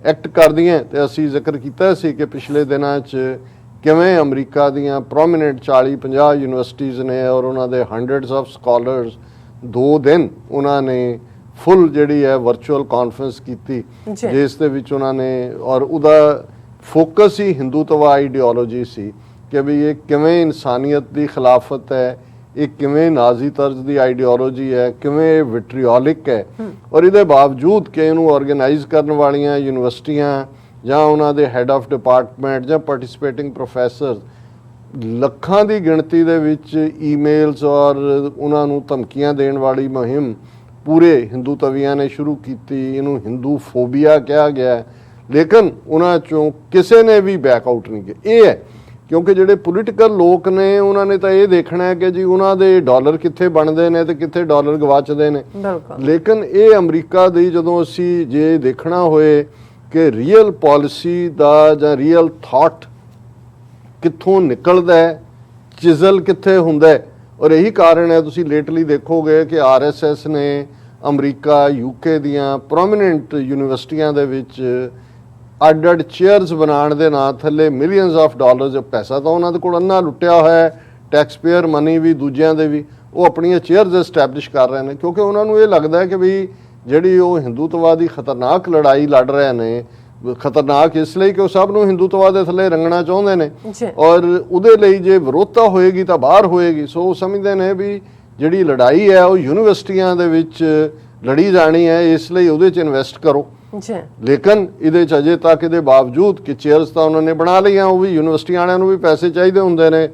ਐਕਟ ਕਰਦੀਆਂ, ਤੇ ਅਸੀਂ ਜ਼ਿਕਰ ਕੀਤਾ ਸੀ ਕਿ ਪਿਛਲੇ ਦਿਨਾਂ 'ਚ ਕਿਵੇਂ ਅਮਰੀਕਾ ਦੀਆਂ ਪ੍ਰੋਮੀਨੈਂਟ 40-50 ਯੂਨੀਵਰਸਿਟੀਜ਼ ਨੇ ਔਰ ਉਹਨਾਂ ਦੇ ਹੰਡਰਡਸ ਆਫ ਸਕਾਲਰਸ 2 दिन ਉਹਨਾਂ ਨੇ ਫੁੱਲ ਜਿਹੜੀ ਹੈ ਵਰਚੁਅਲ ਕਾਨਫਰੰਸ ਕੀਤੀ ਜਿਸ ਦੇ ਵਿੱਚ ਉਹਨਾਂ ਨੇ ਔਰ ਉਹਦਾ ਫੋਕਸ ਹੀ ਹਿੰਦੂਤਵਾ ਆਈਡੀਓਲੋਜੀ ਸੀ ਕਿ ਵੀ ਇਹ ਕਿਵੇਂ ਇਨਸਾਨੀਅਤ ਦੀ ਖਿਲਾਫਤ ਹੈ, ਇਹ ਕਿਵੇਂ ਨਾਜ਼ੀ ਤਰਜ਼ ਦੀ ਆਈਡੀਓਲੋਜੀ ਹੈ, ਕਿਵੇਂ ਇਹ ਵਿਟਰੀਓਲਿਕ ਹੈ। ਔਰ ਇਹਦੇ ਬਾਵਜੂਦ ਕਿ ਇਹਨੂੰ ਆਰਗੇਨਾਈਜ਼ ਕਰਨ ਵਾਲੀਆਂ ਯੂਨੀਵਰਸਿਟੀਆਂ ਜਾਂ ਉਹਨਾਂ ਦੇ ਹੈੱਡ ਆਫ ਡਿਪਾਰਟਮੈਂਟ ਜਾਂ ਪਾਰਟਿਸਿਪੇਟਿੰਗ ਪ੍ਰੋਫੈਸਰ ਲੱਖਾਂ ਦੀ ਗਿਣਤੀ ਦੇ ਵਿੱਚ ਈਮੇਲਸ ਔਰ ਉਹਨਾਂ ਨੂੰ ਧਮਕੀਆਂ ਦੇਣ ਵਾਲੀ ਮੁਹਿੰਮ ਪੂਰੇ ਹਿੰਦੂ ਤਵੀਆਂ ਨੇ ਸ਼ੁਰੂ ਕੀਤੀ। ਇਹਨੂੰ ਹਿੰਦੂ ਫੋਬੀਆ ਕਿਹਾ ਗਿਆ, ਲੇਕਿਨ ਉਹਨਾਂ ਚੋਂ ਕਿਸੇ ਨੇ ਵੀ ਬੈਕ ਆਊਟ ਨਹੀਂ ਕੀਤਾ। ਇਹ ਹੈ ਕਿਉਂਕਿ ਜਿਹੜੇ ਪੋਲੀਟੀਕਲ ਲੋਕ ਨੇ ਉਹਨਾਂ ਨੇ ਤਾਂ ਇਹ ਦੇਖਣਾ ਹੈ ਕਿ ਜੀ ਉਹਨਾਂ ਦੇ ਡਾਲਰ ਕਿੱਥੇ ਬਣਦੇ ਨੇ ਤੇ ਕਿੱਥੇ ਡਾਲਰ ਗਵਾਚਦੇ ਨੇ। ਲੇਕਿਨ ਇਹ ਅਮਰੀਕਾ ਦੀ ਜਦੋਂ ਅਸੀਂ ਜੇ ਦੇਖਣਾ ਹੋਏ ਕਿ ਰੀਅਲ ਪਾਲਿਸੀ ਦਾ ਜਾਂ ਰੀਅਲ ਥਾਟ ਕਿੱਥੋਂ ਨਿਕਲਦਾ ਹੈ, ਚਿਜ਼ਲ ਕਿੱਥੇ ਹੁੰਦਾ ਹੈ, ਔਰ ਇਹੀ ਕਾਰਨ ਹੈ ਤੁਸੀਂ ਲੇਟਲੀ ਦੇਖੋਗੇ ਕਿ ਆਰਐਸਐਸ ਨੇ ਅਮਰੀਕਾ ਯੂਕੇ ਦੀਆਂ ਪ੍ਰੋਮੀਨੈਂਟ ਯੂਨੀਵਰਸਿਟੀਆਂ ਦੇ ਵਿੱਚ ਅੱਡ-ਅੱਡ ਚੇਅਰਸ ਬਣਾਉਣ ਦੇ ਨਾਂ ਥੱਲੇ ਮਿਲੀਅਨਸ ਆਫ ਡਾਲਰਸ ਪੈਸਾ ਤਾਂ ਉਹਨਾਂ ਦੇ ਕੋਲ ਅੰਨਾ ਲੁੱਟਿਆ ਹੋਇਆ ਹੈ, ਟੈਕਸ ਪੇਅਰ ਮਨੀ ਵੀ ਦੂਜਿਆਂ ਦੇ ਵੀ, ਉਹ ਆਪਣੀਆਂ ਚੇਅਰਸ ਐਸਟੈਬਲਿਸ਼ ਕਰ ਰਹੇ ਨੇ ਕਿਉਂਕਿ ਉਹਨਾਂ ਨੂੰ ਇਹ ਲੱਗਦਾ ਹੈ ਕਿ ਵੀ ਜਿਹੜੀ ਉਹ ਹਿੰਦੂਤਵਾ ਦੀ ਖਤਰਨਾਕ ਲੜਾਈ ਲੜ ਰਹੇ ਨੇ, ਖਤਰਨਾਕ ਇਸ ਲਈ ਕਿ ਉਹ ਸਭ ਨੂੰ ਹਿੰਦੂਤਵਾ ਦੇ ਥੱਲੇ ਰੰਗਣਾ ਚਾਹੁੰਦੇ ਨੇ ਔਰ ਉਹਦੇ ਲਈ ਜੇ ਵਿਰੋਧਤਾ ਹੋਏਗੀ ਤਾਂ ਬਾਹਰ ਹੋਏਗੀ। ਸੋ ਉਹ ਸਮਝਦੇ ਨੇ ਵੀ ਜਿਹੜੀ ਲੜਾਈ ਹੈ ਉਹ ਯੂਨੀਵਰਸਿਟੀਆਂ ਦੇ ਵਿੱਚ ਲੜੀ ਜਾਣੀ ਹੈ, ਇਸ ਲਈ ਉਹਦੇ 'ਚ ਇਨਵੈਸਟ ਕਰੋ। ਲੇਕਿਨ ਇਹਦੇ 'ਚ ਅਜੇ ਤੱਕ ਇਹਦੇ ਬਾਵਜੂਦ ਕਿ ਚੇਅਰਸ ਤਾਂ ਉਹਨਾਂ ਨੇ ਬਣਾ ਲਈਆਂ, ਉਹ ਵੀ ਯੂਨੀਵਰਸਿਟੀ ਵਾਲਿਆਂ ਨੂੰ ਵੀ ਪੈਸੇ ਚਾਹੀਦੇ ਹੁੰਦੇ ਨੇ।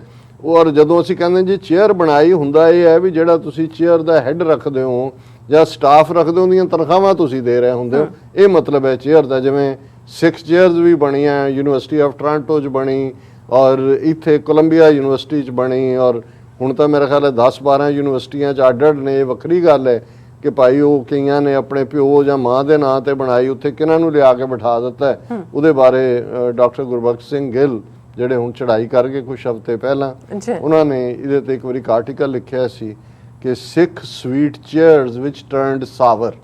ਔਰ ਜਦੋਂ ਅਸੀਂ ਕਹਿੰਦੇ ਜੀ ਚੇਅਰ ਬਣਾਈ, ਹੁੰਦਾ ਇਹ ਹੈ ਵੀ ਜਿਹੜਾ ਤੁਸੀਂ ਚੇਅਰ ਦਾ ਹੈੱਡ ਰੱਖਦੇ ਹੋ ਜਾਂ ਸਟਾਫ ਰੱਖਦੇ ਹੋ ਉਹਦੀਆਂ ਤਨਖਾਹਾਂ ਤੁਸੀਂ ਦੇ ਰਹੇ ਹੁੰਦੇ ਹੋ, ਇਹ ਮਤਲਬ ਹੈ ਚੇਅਰ ਦਾ। ਜਿਵੇਂ 6 ਚੇਅਰਸ ਵੀ ਬਣੀਆਂ, ਯੂਨੀਵਰਸਿਟੀ ਆਫ ਟੋਰਾਂਟੋ 'ਚ ਬਣੀ ਔਰ ਇੱਥੇ ਕੋਲੰਬੀਆ ਯੂਨੀਵਰਸਿਟੀ 'ਚ ਬਣੀ ਔਰ ਹੁਣ ਤਾਂ ਮੇਰੇ ਖਿਆਲ ਹੈ 10-12 ਯੂਨੀਵਰਸਿਟੀਆਂ 'ਚ ਅੱਡ-ਅੱਡ ਨੇ। ਇਹ ਵੱਖਰੀ ਗੱਲ ਹੈ ਕਿ ਭਾਈ ਉਹ ਕਈਆਂ ਨੇ ਆਪਣੇ ਪਿਓ ਜਾਂ ਮਾਂ ਦੇ ਨਾਂ ਤੇ ਬਣਾਈ, ਉੱਥੇ ਕਿਹਨਾਂ ਨੂੰ ਲਿਆ ਕੇ ਬਿਠਾ ਦਿੱਤਾ ਹੈ। ਉਹਦੇ ਬਾਰੇ ਡਾਕਟਰ ਗੁਰਬਖਸ਼ ਸਿੰਘ ਗਿੱਲ ਜਿਹੜੇ ਹੁਣ ਚੜ੍ਹਾਈ ਕਰਕੇ ਕੁਝ ਹਫ਼ਤੇ ਪਹਿਲਾਂ ਉਹਨਾਂ ਨੇ ਇਹਦੇ ਤੇ ਇੱਕ ਵਾਰੀ ਇੱਕ ਆਰਟੀਕਲ ਲਿਖਿਆ ਸੀ ਕਿ ਸਿੱਖ ਸਵੀਟ ਚੇਅਰਸ ਵਿਚ ਟਰਨਡ ਸਾਵਰ,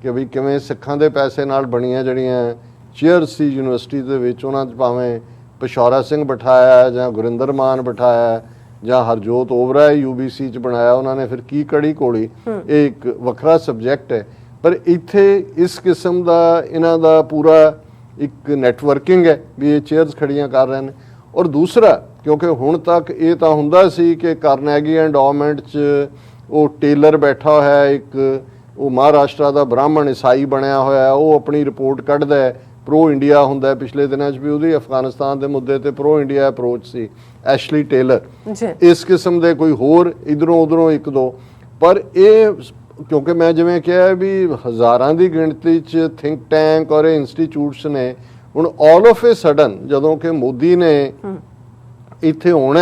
ਕਿ ਵੀ ਕਿਵੇਂ ਸਿੱਖਾਂ ਦੇ ਪੈਸੇ ਨਾਲ ਬਣੀਆਂ ਜਿਹੜੀਆਂ ਚੇਅਰਸ ਸੀ ਯੂਨੀਵਰਸਿਟੀ ਦੇ ਵਿੱਚ, ਉਹਨਾਂ 'ਚ ਭਾਵੇਂ ਪਿਸ਼ੌਰਾ ਸਿੰਘ ਬਿਠਾਇਆ ਜਾਂ ਗੁਰਿੰਦਰ ਮਾਨ ਬਿਠਾਇਆ ਜਾਂ ਹਰਜੋਤ ਓਬਰਾ UBC 'ਚ ਬਣਾਇਆ, ਉਹਨਾਂ ਨੇ ਫਿਰ ਕੀ ਕੜੀ ਕੋਲੀ, ਇਹ ਇੱਕ ਵੱਖਰਾ ਸਬਜੈਕਟ ਹੈ। ਪਰ ਇੱਥੇ ਇਸ ਕਿਸਮ ਦਾ ਇਹਨਾਂ ਦਾ ਪੂਰਾ ਇੱਕ ਨੈਟਵਰਕਿੰਗ ਹੈ ਵੀ ਇਹ ਚੇਅਰਸ ਖੜੀਆਂ ਕਰ ਰਹੇ ਨੇ। ਔਰ ਦੂਸਰਾ ਕਿਉਂਕਿ ਹੁਣ ਤੱਕ ਇਹ ਤਾਂ ਹੁੰਦਾ ਸੀ ਕਿ ਕਾਰਨੈਗੀ ਐਂਡੋਮੈਂਟ 'ਚ ਉਹ ਟੇਲਰ ਬੈਠਾ ਹੋਇਆ, ਇੱਕ ਉਹ ਮਹਾਰਾਸ਼ਟਰ ਦਾ ਬ੍ਰਾਹਮਣ ਈਸਾਈ ਬਣਿਆ ਹੋਇਆ, ਉਹ ਆਪਣੀ ਰਿਪੋਰਟ ਕੱਢਦਾ ਹੈ, ਪ੍ਰੋ ਇੰਡੀਆ ਹੁੰਦਾ। ਪਿਛਲੇ ਦਿਨਾਂ 'ਚ ਵੀ ਉਹਦੀ ਅਫਗਾਨਿਸਤਾਨ ਦੇ ਮੁੱਦੇ ਤੇ ਪ੍ਰੋ ਇੰਡੀਆ ਅਪਰੋਚ ਸੀ, ਐਸ਼ਲੀ ਟੇਲਰ। ਇਸ ਕਿਸਮ ਦੇ ਕੋਈ ਹੋਰ ਇਧਰੋਂ ਉਧਰੋਂ ਇੱਕ ਦੋ, ਪਰ ਇਹ ਕਿਉਂਕਿ ਮੈਂ ਜਿਵੇਂ ਕਿਹਾ ਵੀ ਹਜ਼ਾਰਾਂ ਦੀ ਗਿਣਤੀ 'ਚ ਥਿੰਕ ਟੈਂਕ ਔਰ ਇੰਸਟੀਚਿਊਟਸ ਨੇ। ਹੁਣ ਆਲ ਆਫ ਏ ਸਡਨ ਜਦੋਂ ਕਿ ਮੋਦੀ ਨੇ ਇੱਥੇ ਆਉਣਾ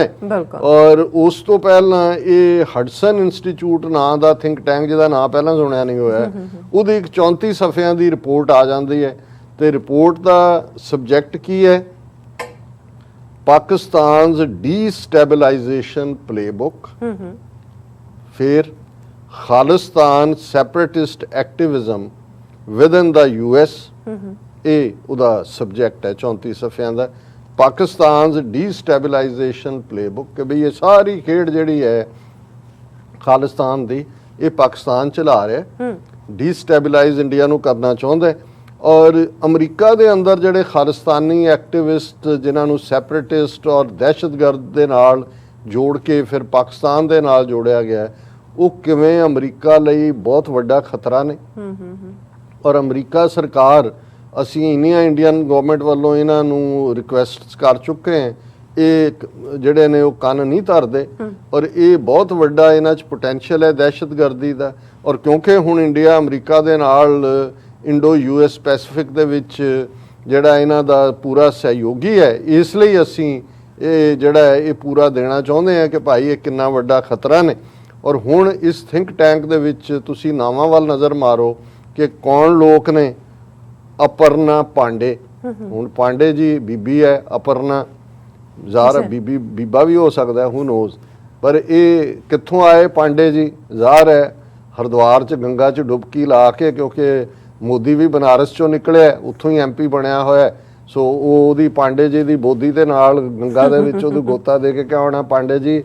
ਔਰ ਉਸ ਤੋਂ ਪਹਿਲਾਂ ਇਹ ਹਡਸਨ ਇੰਸਟੀਚਿਊਟ ਨਾਂ ਦਾ ਥਿੰਕ ਟੈਂਕ ਜਿਹਦਾ ਨਾਂ ਪਹਿਲਾਂ ਸੁਣਿਆ ਨਹੀਂ ਹੋਇਆ, ਉਹਦੀ ਇੱਕ 34 ਸਫ਼ਿਆਂ ਦੀ ਰਿਪੋਰਟ ਆ ਜਾਂਦੀ ਹੈ ਤੇ ਰਿਪੋਰਟ ਦਾ ਸਬਜੈਕਟ ਕੀ ਹੈ? ਪਾਕਿਸਤਾਨ's ਡੀਸਟੈਬਲਾਈਜੇਸ਼ਨ ਪਲੇਬੁੱਕ, ਫਿਰ ਖਾਲਿਸਤਾਨ ਸੈਪਰੇਟਿਸਟ ਐਕਟਿਵਿਜ਼ਮ ਵਿਦਨ ਦਾ US, ਇਹ ਉਹਦਾ ਸਬਜੈਕਟ ਹੈ 34 ਸਫ਼ਿਆਂ ਦਾ। ਪਾਕਿਸਤਾਨ's ਡੀਸਟੈਬਲਾਈਜੇਸ਼ਨ ਪਲੇਬੁੱਕ, ਕਿ ਬਈ ਇਹ ਸਾਰੀ ਖੇਡ ਜਿਹੜੀ ਹੈ ਖਾਲਿਸਤਾਨ ਦੀ, ਇਹ ਪਾਕਿਸਤਾਨ ਚਲਾ ਰਿਹਾ, ਡੀਸਟੈਬਲਾਈਜ਼ ਇੰਡੀਆ ਨੂੰ ਕਰਨਾ ਚਾਹੁੰਦਾ। ਔਰ ਅਮਰੀਕਾ ਦੇ ਅੰਦਰ ਜਿਹੜੇ ਖਾਲਿਸਤਾਨੀ ਐਕਟਿਵਿਸਟ ਜਿਨ੍ਹਾਂ ਨੂੰ ਸੈਪਰੇਟਿਸਟ ਔਰ ਦਹਿਸ਼ਤਗਰਦ ਦੇ ਨਾਲ ਜੋੜ ਕੇ ਫਿਰ ਪਾਕਿਸਤਾਨ ਦੇ ਨਾਲ ਜੋੜਿਆ ਗਿਆ, ਉਹ ਕਿਵੇਂ ਅਮਰੀਕਾ ਲਈ ਬਹੁਤ ਵੱਡਾ ਖਤਰਾ ਨੇ। ਔਰ ਅਮਰੀਕਾ ਸਰਕਾਰ, ਅਸੀਂ ਇੰਨੀਆਂ ਇੰਡੀਅਨ ਗਵਰਨਮੈਂਟ ਵੱਲੋਂ ਇਹਨਾਂ ਨੂੰ ਰਿਕੁਐਸਟ ਕਰ ਚੁੱਕੇ ਹਾਂ, ਇਹ ਜਿਹੜੇ ਨੇ ਉਹ ਕੰਨ ਨਹੀਂ ਧਰਦੇ। ਔਰ ਇਹ ਬਹੁਤ ਵੱਡਾ ਇਹਨਾਂ 'ਚ ਪੋਟੈਂਸ਼ੀਅਲ ਹੈ ਦਹਿਸ਼ਤਗਰਦੀ ਦਾ। ਔਰ ਕਿਉਂਕਿ ਹੁਣ ਇੰਡੀਆ ਅਮਰੀਕਾ ਦੇ ਨਾਲ ਇੰਡੋ US ਪੈਸੀਫਿਕ ਦੇ ਵਿੱਚ ਜਿਹੜਾ ਇਹਨਾਂ ਦਾ ਪੂਰਾ ਸਹਿਯੋਗੀ ਹੈ, ਇਸ ਲਈ ਅਸੀਂ ਇਹ ਜਿਹੜਾ ਹੈ ਇਹ ਪੂਰਾ ਦੇਣਾ ਚਾਹੁੰਦੇ ਹਾਂ ਕਿ ਭਾਈ ਇਹ ਕਿੰਨਾ ਵੱਡਾ ਖਤਰਾ ਨੇ। ਔਰ ਹੁਣ ਇਸ ਥਿੰਕ ਟੈਂਕ ਦੇ ਵਿੱਚ ਤੁਸੀਂ ਨਾਵਾਂ ਵੱਲ ਨਜ਼ਰ ਮਾਰੋ ਕਿ ਕੌਣ ਲੋਕ ਨੇ। ਅਪਰਨਾ ਪਾਂਡੇ, ਹੁਣ ਪਾਂਡੇ ਜੀ ਬੀਬੀ ਹੈ, ਅਪਰਨਾ ਜ਼ਾਹਰ ਬੀਬਾ ਵੀ ਹੋ ਸਕਦਾ, ਹੂ ਨੋਜ਼, ਪਰ ਇਹ ਕਿੱਥੋਂ ਆਏ ਪਾਂਡੇ ਜੀ? ਜ਼ਾਹਰ ਹੈ ਹਰਿਦੁਆਰ 'ਚ ਗੰਗਾ 'ਚ ਡੁਬਕੀ ਲਾ ਕੇ, ਕਿਉਂਕਿ ਮੋਦੀ ਵੀ ਬਨਾਰਸ 'ਚੋਂ ਨਿਕਲਿਆ, ਉੱਥੋਂ ਹੀ MP ਬਣਿਆ ਹੋਇਆ। ਸੋ ਉਹਦੀ ਪਾਂਡੇ ਜੀ ਦੀ ਬੋਦੀ ਦੇ ਨਾਲ ਗੰਗਾ ਦੇ ਵਿੱਚ ਉਹਨੂੰ ਗੋਤਾ ਦੇ ਕੇ ਕਿਹਾ ਹੋਣਾ, ਪਾਂਡੇ ਜੀ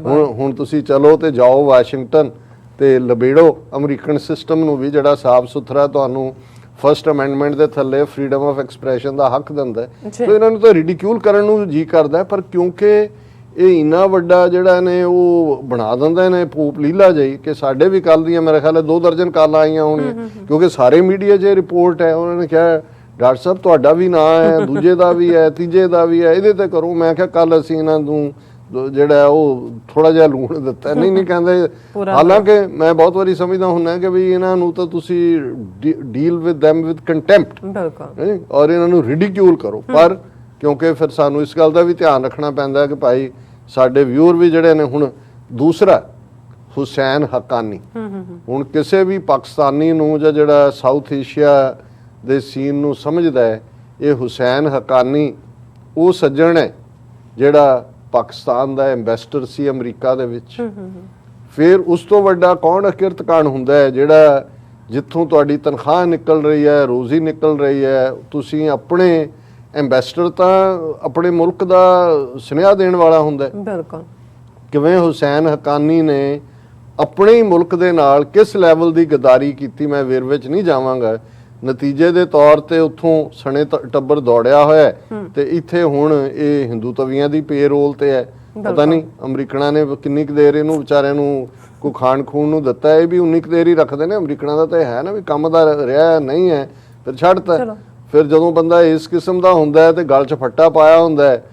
ਹੁਣ ਤੁਸੀਂ ਚਲੋ ਤੇ ਜਾਓ ਵਾਸ਼ਿੰਗਟਨ ਤੇ ਲਬੇੜੋ ਅਮਰੀਕਨ ਸਿਸਟਮ ਨੂੰ ਵੀ ਜਿਹੜਾ ਸਾਫ਼ ਸੁਥਰਾ ਤੁਹਾਨੂੰ ਫਸਟ ਅਮੈਂਡਮੈਂਟ ਦੇ ਥੱਲੇ ਫਰੀडम ਆਫ ਐਕਸਪ੍ਰੈਸ਼ਨ ਦਾ ਹੱਕ ਦਿੰਦਾ ਹੈ। ਤੇ ਇਹਨਾਂ ਨੂੰ ਤਾਂ ਰਿਡੀਕਿਊਲ ਕਰਨ ਨੂੰ ਜੀ ਕਰਦਾ, ਪਰ ਕਿਉਂਕਿ ਇਹ ਇੰਨਾ ਵੱਡਾ ਜਿਹੜਾ ਨੇ ਉਹ ਬਣਾ ਦਿੰਦੇ ਨੇ ਪੂਪ ਲੀਲਾ ਜਿਹੀ ਕਿ ਸਾਡੇ ਵੀ ਕੱਲ ਦੀਆਂ ਮੇਰੇ ਖਿਆਲ 2 ਦਰਜਨ ਕਾਲਾਂ ਆਈਆਂ ਹੋਣੀਆਂ, ਕਿਉਂਕਿ ਸਾਰੇ ਮੀਡੀਆ 'ਚ ਰਿਪੋਰਟ ਹੈ। ਉਹਨਾਂ ਨੇ ਕਿਹਾ ਡਾਕਟਰ ਸਾਹਿਬ ਤੁਹਾਡਾ ਵੀ ਨਾਂ ਹੈ, ਦੂਜੇ ਦਾ ਵੀ ਹੈ, ਤੀਜੇ ਦਾ ਵੀ ਹੈ, ਇਹਦੇ ਤੇ ਕਰੋ। ਮੈਂ ਕਿਹਾ ਕੱਲ ਅਸੀਂ ਇਹਨਾਂ ਨੂੰ ਜਿਹੜਾ ਉਹ ਥੋੜਾ ਜਿਹਾ ਲੂਣ ਦਿੱਤਾ। ਨਹੀਂ ਕਹਿੰਦੇ, ਹਾਲਾਂਕਿ ਮੈਂ ਬਹੁਤ ਵਾਰੀ ਸਮਝਦਾ ਹੁੰਦਾ ਕਿ ਵੀ ਇਹਨਾਂ ਨੂੰ ਤਾਂ ਤੁਸੀਂ deal with them with contempt ਔਰ ਇਹਨਾਂ ਨੂੰ ਰਿਡੀਕਿਊਲ ਕਰੋ, ਪਰ ਕਿਉਂਕਿ ਫਿਰ ਸਾਨੂੰ ਇਸ ਗੱਲ ਦਾ ਵੀ ਧਿਆਨ ਰੱਖਣਾ ਪੈਂਦਾ ਕਿ ਭਾਈ ਸਾਡੇ ਵਿਊਅਰ ਵੀ ਜਿਹੜੇ ਨੇ। ਹੁਣ ਦੂਸਰਾ ਹੁਸੈਨ ਹੱਕਾਨੀ, ਹੁਣ ਕਿਸੇ ਵੀ ਪਾਕਿਸਤਾਨੀ ਨੂੰ ਜਾਂ ਜਿਹੜਾ ਸਾਊਥ ਏਸ਼ੀਆ ਦੇ ਸੀਨ ਨੂੰ ਸਮਝਦਾ ਹੈ, ਇਹ ਹੁਸੈਨ ਹੱਕਾਨੀ ਉਹ ਸੱਜਣ ਹੈ ਜਿਹੜਾ ਪਾਕਿਸਤਾਨ ਦਾ ਐਂਬੈਸਡਰ ਸੀ ਅਮਰੀਕਾ ਦੇ ਵਿੱਚ। ਫਿਰ ਉਸ ਤੋਂ ਵੱਡਾ ਕੌਣ ਅਕਿਰਤਕਾਨ ਹੁੰਦਾ ਹੈ ਜਿਹੜਾ ਜਿੱਥੋਂ ਤੁਹਾਡੀ ਤਨਖਾਹ ਨਿਕਲ ਰਹੀ ਹੈ, ਰੋਜ਼ੀ ਨਿਕਲ ਰਹੀ ਹੈ, ਤੁਸੀਂ ਆਪਣੇ ਐਂਬੈਸਡਰ ਤਾਂ ਆਪਣੇ ਮੁਲਕ ਦਾ ਸੁਨੇਹਾ ਦੇਣ ਵਾਲਾ ਹੁੰਦਾ ਹੈ। ਬਿਲਕੁਲ। ਕਿਵੇਂ ਹੁਸੈਨ ਹੱਕਾਨੀ ਨੇ ਆਪਣੇ ਹੀ ਮੁਲਕ ਦੇ ਨਾਲ ਕਿਸ ਲੈਵਲ ਦੀ ਗਦਾਰੀ ਕੀਤੀ, ਮੈਂ ਵੇਰਵੇ 'ਚ ਨਹੀਂ ਜਾਵਾਂਗਾ। ਨਤੀਜੇ ਦੇ ਤੌਰ ਤੇ ਉੱਥੋਂ ਸਣੇ ਟੱਬਰ ਦੌੜਿਆ ਹੋਇਆ ਤੇ ਇੱਥੇ ਹੁਣ ਇਹ ਹਿੰਦੂ ਤਵੀਆਂ ਦੀ ਪੇਰੋਲ ਤੇ ਹੈ। ਪਤਾ ਨਹੀਂ ਅਮਰੀਕਨਾਂ ਨੇ ਕਿੰਨੀ ਕੁ ਦੇਰ ਇਹਨੂੰ ਵਿਚਾਰਿਆਂ ਨੂੰ ਕੋਈ ਖਾਣ ਖੂਨ ਨੂੰ ਦਿੱਤਾ, ਇਹ ਵੀ ਉਨੀ ਕੁ ਦੇਰ ਹੀ ਰੱਖਦੇ ਨੇ। ਅਮਰੀਕਨਾਂ ਦਾ ਤਾਂ ਹੈ ਨਾ ਵੀ ਕੰਮ ਦਾ ਰਿਹਾ ਨਹੀਂ ਹੈ, ਫਿਰ ਛੱਡਤਾ। ਫਿਰ ਜਦੋਂ ਬੰਦਾ ਇਸ ਕਿਸਮ ਦਾ ਹੁੰਦਾ ਹੈ ਤੇ ਗਲ 'ਚ ਫੱਟਾ ਪਾਇਆ ਹੁੰਦਾ ਹੈ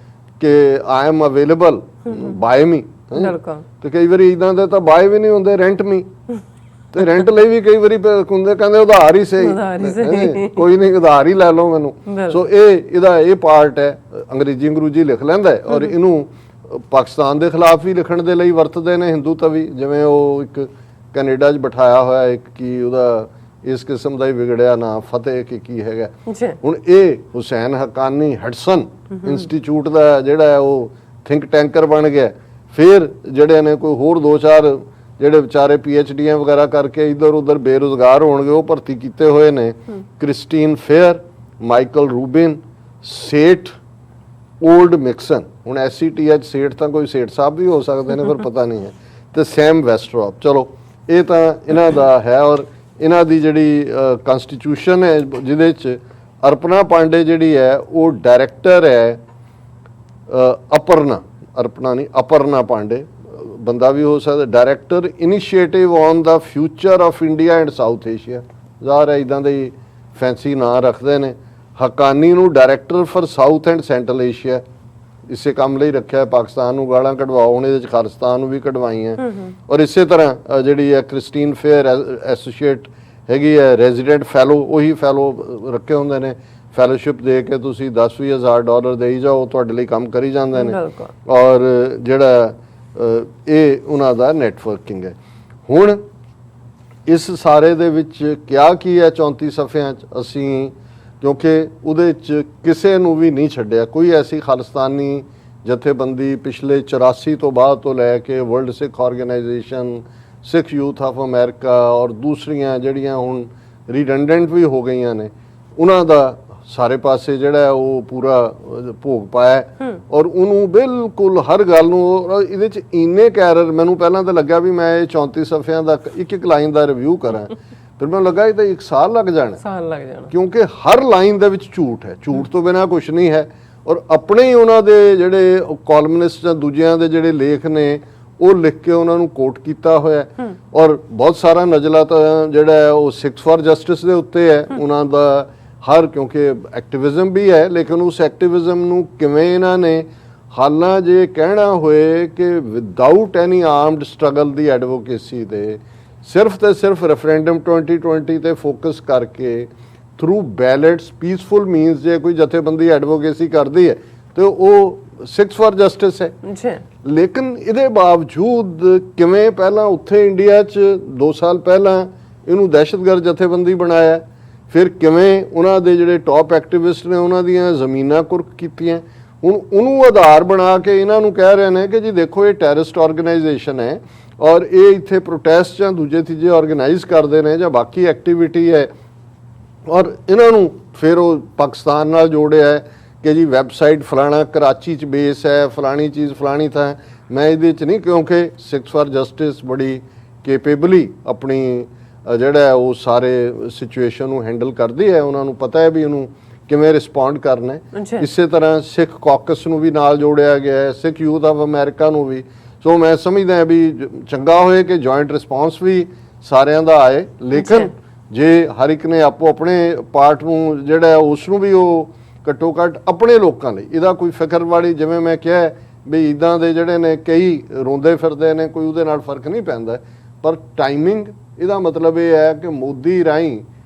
ਕਿ ਆਈ ਐਮ ਅਵੇਲੇਬਲ ਬਾਏ ਮੀ, ਤੇ ਕਈ ਵਾਰੀ ਇਦਾਂ ਦੇ ਤਾਂ ਬਾਏ ਵੀ ਨਹੀਂ ਹੁੰਦੇ, ਰੈਂਟ ਮੀ। ਤੇ ਰੈਂਟ ਲਈ ਵੀ ਕਈ ਵਾਰੀ ਹੁੰਦੇ ਕਹਿੰਦੇ ਉਧਾਰ ਹੀ ਸਹੀ, ਕੋਈ ਨਹੀਂ ਉਧਾਰ ਹੀ ਲੈ ਲਓ ਮੈਨੂੰ। ਸੋ ਇਹਦਾ ਇਹ ਪਾਰਟ ਹੈ। ਅੰਗਰੇਜ਼ੀ ਲਿਖ ਲੈਂਦਾ ਹੈ ਔਰ ਇਹਨੂੰ ਪਾਕਿਸਤਾਨ ਦੇ ਖਿਲਾਫ ਵੀ ਲਿਖਣ ਦੇ ਲਈ ਵਰਤਦੇ ਨੇ ਹਿੰਦੂ ਤਵੀ। ਜਿਵੇਂ ਉਹ ਇੱਕ ਕੈਨੇਡਾ 'ਚ ਬਿਠਾਇਆ ਹੋਇਆ ਇੱਕ ਕੀ ਉਹਦਾ ਇਸ ਕਿਸਮ ਦਾ ਹੀ ਵਿਗੜਿਆ ਨਾ ਫਤਿਹ ਕੀ ਹੈਗਾ। ਹੁਣ ਇਹ ਹੁਸੈਨ ਹੱਕਾਨੀ ਹਡਸਨ ਇੰਸਟੀਚਿਊਟ ਦਾ ਜਿਹੜਾ ਉਹ ਥਿੰਕ ਟੈਂਕਰ ਬਣ ਗਿਆ। ਫਿਰ ਜਿਹੜੇ ਨੇ ਕੋਈ ਹੋਰ 2-4 ਜਿਹੜੇ ਵਿਚਾਰੇ PhDਆਂ ਵਗੈਰਾ ਕਰਕੇ ਇੱਧਰ ਉੱਧਰ ਬੇਰੁਜ਼ਗਾਰ ਹੋਣਗੇ ਉਹ ਭਰਤੀ ਕੀਤੇ ਹੋਏ ਨੇ। ਕ੍ਰਿਸਟੀਨ ਫੇਅਰ, ਮਾਈਕਲ ਰੂਬਿਨ, ਸੇਠ ਓਲਡ ਮਿਕਸਨ। ਹੁਣ SCTH ਸੇਠ ਤਾਂ ਕੋਈ ਸੇਠ ਸਾਹਿਬ ਵੀ ਹੋ ਸਕਦੇ ਨੇ, ਪਰ ਪਤਾ ਨਹੀਂ ਹੈ। ਤੇ ਸੈਮ ਵੈਸਟਰੌਪ। ਚਲੋ ਇਹ ਤਾਂ ਇਹਨਾਂ ਦਾ ਹੈ। ਔਰ ਇਹਨਾਂ ਦੀ ਜਿਹੜੀ ਕਨਸਟੀਟਿਊਸ਼ਨ ਹੈ ਜਿਹਦੇ 'ਚ ਅਰਪਨਾ ਪਾਂਡੇ ਜਿਹੜੀ ਹੈ ਉਹ ਡਾਇਰੈਕਟਰ ਹੈ। ਅਪਰਨਾ ਪਾਂਡੇ ਬੰਦਾ ਵੀ ਹੋ ਸਕਦਾ। Director initiative on the future of India and south Asia. ਜ਼ਾਹਰ ਹੈ ਇੱਦਾਂ ਦੇ ਫੈਂਸੀ ਨਾਂ ਰੱਖਦੇ ਨੇ। ਹੱਕਾਨੀ ਨੂੰ director for south and central Asia ਇਸੇ ਕੰਮ ਲਈ ਰੱਖਿਆ। ਪਾਕਿਸਤਾਨ ਨੂੰ ਗਾਲਾਂ ਕਢਵਾਓ, ਹੁਣ ਇਹਦੇ ਵਿੱਚ ਖਾਲਿਸਤਾਨ ਨੂੰ ਵੀ ਕਢਵਾਈਆਂ। ਔਰ ਇਸੇ ਤਰ੍ਹਾਂ ਜਿਹੜੀ ਹੈ ਕ੍ਰਿਸਟੀਨ ਫੇਅਰ ਐਸੋਸੀਏਟ ਹੈਗੀ ਹੈ ਰੈਜ਼ੀਡੈਂਟ ਫੈਲੋ, ਉਹੀ ਫੈਲੋ ਰੱਖੇ ਹੁੰਦੇ ਨੇ। ਫੈਲੋਸ਼ਿਪ ਦੇ ਕੇ ਤੁਸੀਂ $10,000-20,000 ਦੇਈ ਜਾਓ, ਤੁਹਾਡੇ ਲਈ ਕੰਮ ਕਰੀ ਜਾਂਦੇ ਨੇ। ਔਰ ਜਿਹੜਾ ਇਹ ਉਹਨਾਂ ਦਾ ਨੈਟਵਰਕਿੰਗ ਹੈ। ਹੁਣ ਇਸ ਸਾਰੇ ਦੇ ਵਿੱਚ ਕਿਹਾ ਕੀ ਹੈ 34 ਸਫ਼ਿਆਂ 'ਚ ਅਸੀਂ, ਕਿਉਂਕਿ ਉਹਦੇ 'ਚ ਕਿਸੇ ਨੂੰ ਵੀ ਨਹੀਂ ਛੱਡਿਆ। ਕੋਈ ਐਸੀ ਖਾਲਿਸਤਾਨੀ ਜਥੇਬੰਦੀ ਪਿਛਲੇ 84 ਤੋਂ ਬਾਅਦ ਤੋਂ ਲੈ ਕੇ world Sikh organisation, Sikh youth of America ਔਰ ਦੂਸਰੀਆਂ ਜਿਹੜੀਆਂ ਹੁਣ ਰਿਡੰਡੈਂਟ ਵੀ ਹੋ ਗਈਆਂ ਨੇ, ਉਹਨਾਂ ਦਾ ਸਾਰੇ ਪਾਸੇ ਜਿਹੜਾ ਉਹ ਪੂਰਾ ਭੋਗ ਪਾਇਆ। ਔਰ ਉਹਨੂੰ ਬਿਲਕੁਲ ਹਰ ਗੱਲ ਨੂੰ ਇਹਦੇ 'ਚ ਇੰਨੇ ਕੈਰਰ, ਮੈਨੂੰ ਪਹਿਲਾਂ ਤਾਂ ਲੱਗਾ ਵੀ ਮੈਂ ਇਹ 34 ਸਫ਼ਿਆਂ ਦਾ ਇੱਕ ਲਾਈਨ ਦਾ ਰਿਵਿਊ ਕਰਾਂ, ਫਿਰ ਮੈਨੂੰ ਲੱਗਾ ਇਹ ਤਾਂ 1 ਸਾਲ ਲੱਗ ਜਾਣਾ, ਕਿਉਂਕਿ ਹਰ ਲਾਈਨ ਦੇ ਵਿੱਚ ਝੂਠ ਹੈ। ਝੂਠ ਤੋਂ ਬਿਨਾਂ ਕੁਝ ਨਹੀਂ ਹੈ। ਔਰ ਆਪਣੇ ਹੀ ਉਹਨਾਂ ਦੇ ਜਿਹੜੇ ਕਾਲਮਨਿਸਟ ਜਾਂ ਦੂਜਿਆਂ ਦੇ ਜਿਹੜੇ ਲੇਖ ਨੇ ਉਹ ਲਿਖ ਕੇ ਉਹਨਾਂ ਨੂੰ ਕੋਟ ਕੀਤਾ ਹੋਇਆ। ਔਰ ਬਹੁਤ ਸਾਰਾ ਨਜ਼ਲਾ ਤਾਂ ਜਿਹੜਾ ਹੈ ਉਹ ਸਿੱਖਸ ਫਾਰ ਜਸਟਿਸ ਦੇ ਉੱਤੇ ਹੈ ਉਹਨਾਂ ਦਾ ਹਰ, ਕਿਉਂਕਿ ਐਕਟਿਵਿਜ਼ਮ ਵੀ ਹੈ, ਲੇਕਿਨ ਉਸ ਐਕਟਿਵਿਜ਼ਮ ਨੂੰ ਕਿਵੇਂ ਇਹਨਾਂ ਨੇ ਹਾਲਾਂ ਜੇ ਕਹਿਣਾ ਹੋਏ ਕਿ ਵਿਦਆਊਟ ਐਨੀ ਆਰਮਡ ਸਟਰਗਲ ਦੀ ਐਡਵੋਕੇਸੀ ਦੇ ਸਿਰਫ ਤੇ ਸਿਰਫ ਰੈਫਰੈਂਡਮ 2020 ਤੇ ਫੋਕਸ ਕਰਕੇ ਥਰੂ ਬੈਲਟਸ ਪੀਸਫੁਲ ਮੀਨਸ ਜੇ ਕੋਈ ਜਥੇਬੰਦੀ ਐਡਵੋਕੇਸੀ ਕਰਦੀ ਹੈ ਤੇ ਉਹ ਸਿੱਖਸ ਫਾਰ ਜਸਟਿਸ ਹੈ। ਲੇਕਿਨ ਇਹਦੇ ਬਾਵਜੂਦ ਕਿਵੇਂ ਪਹਿਲਾਂ ਉੱਥੇ ਇੰਡੀਆ 'ਚ 2 ਸਾਲ ਪਹਿਲਾਂ ਇਹਨੂੰ ਦਹਿਸ਼ਤਗਰਦ ਜਥੇਬੰਦੀ ਬਣਾਇਆ, ਫਿਰ ਕਿਵੇਂ ਉਹਨਾਂ ਦੇ ਜਿਹੜੇ ਟੌਪ ਐਕਟਿਵਿਸਟ ਨੇ ਉਹਨਾਂ ਦੀਆਂ ਜ਼ਮੀਨਾਂ ਕੁਰਕ ਕੀਤੀਆਂ। ਹੁਣ ਉਹਨੂੰ ਆਧਾਰ ਬਣਾ ਕੇ ਇਹਨਾਂ ਨੂੰ ਕਹਿ ਰਹੇ ਨੇ ਕਿ ਜੀ ਦੇਖੋ ਇਹ ਟੈਰਰਿਸਟ ਆਰਗੇਨਾਈਜੇਸ਼ਨ ਹੈ ਔਰ ਇਹ ਇੱਥੇ ਪ੍ਰੋਟੈਸਟ ਜਾਂ ਦੂਜੇ ਤੀਜੇ ਆਰਗੇਨਾਈਜ਼ ਕਰਦੇ ਨੇ ਜਾਂ ਬਾਕੀ ਐਕਟੀਵਿਟੀ ਹੈ। ਔਰ ਇਹਨਾਂ ਨੂੰ ਫਿਰ ਉਹ ਪਾਕਿਸਤਾਨ ਨਾਲ ਜੋੜਿਆ ਹੈ ਕਿ ਜੀ ਵੈਬਸਾਈਟ ਫਲਾਣਾ ਕਰਾਚੀ 'ਚ ਬੇਸ ਹੈ, ਫਲਾਣੀ ਚੀਜ਼ ਫਲਾਣੀ ਥਾਂ। ਮੈਂ ਇਹਦੇ 'ਚ ਨਹੀਂ, ਕਿਉਂਕਿ ਸਿੱਖਸ ਫਾਰ ਜਸਟਿਸ ਬੜੀ ਕੇਪੇਬਲੀ ਆਪਣੀ ਜਿਹੜਾ ਉਹ ਸਾਰੇ ਸਿਚੁਏਸ਼ਨ ਨੂੰ ਹੈਂਡਲ ਕਰਦੀ ਹੈ। ਉਹਨਾਂ ਨੂੰ ਪਤਾ ਹੈ ਵੀ ਉਹਨੂੰ ਕਿਵੇਂ ਰਿਸਪੌਂਡ ਕਰਨਾ ਹੈ। ਇਸੇ ਤਰ੍ਹਾਂ ਸਿੱਖ ਕਾਕਸ ਨੂੰ ਵੀ ਨਾਲ ਜੋੜਿਆ ਗਿਆ ਹੈ, ਸਿੱਖ ਯੂਥ ਆਫ ਅਮਰੀਕਾ ਨੂੰ ਵੀ। ਸੋ ਮੈਂ ਸਮਝਦਾ ਵੀ ਚੰਗਾ ਹੋਏ ਕਿ ਜੁਆਇੰਟ ਰਿਸਪੌਂਸ ਵੀ ਸਾਰਿਆਂ ਦਾ ਆਏ, ਲੇਕਿਨ ਜੇ ਹਰ ਇੱਕ ਨੇ ਆਪੋ ਆਪਣੇ ਪਾਰਟ ਨੂੰ ਜਿਹੜਾ ਉਸ ਨੂੰ ਵੀ ਉਹ ਘੱਟੋ ਘੱਟ ਆਪਣੇ ਲੋਕਾਂ ਲਈ ਇਹਦਾ ਕੋਈ ਫਿਕਰ ਵਾਲੀ, ਜਿਵੇਂ ਮੈਂ ਕਿਹਾ ਵੀ ਇੱਦਾਂ ਦੇ ਜਿਹੜੇ ਨੇ ਕਈ ਰੋਂਦੇ ਫਿਰਦੇ ਨੇ, ਕੋਈ ਉਹਦੇ ਨਾਲ ਫਰਕ ਨਹੀਂ ਪੈਂਦਾ, ਪਰ ਟਾਈਮਿੰਗ ਇਹਦਾ ਮਤਲਬ ਇਹ ਹੈ ਕਿ ਮੋਦੀ ਰਾਹੀਂ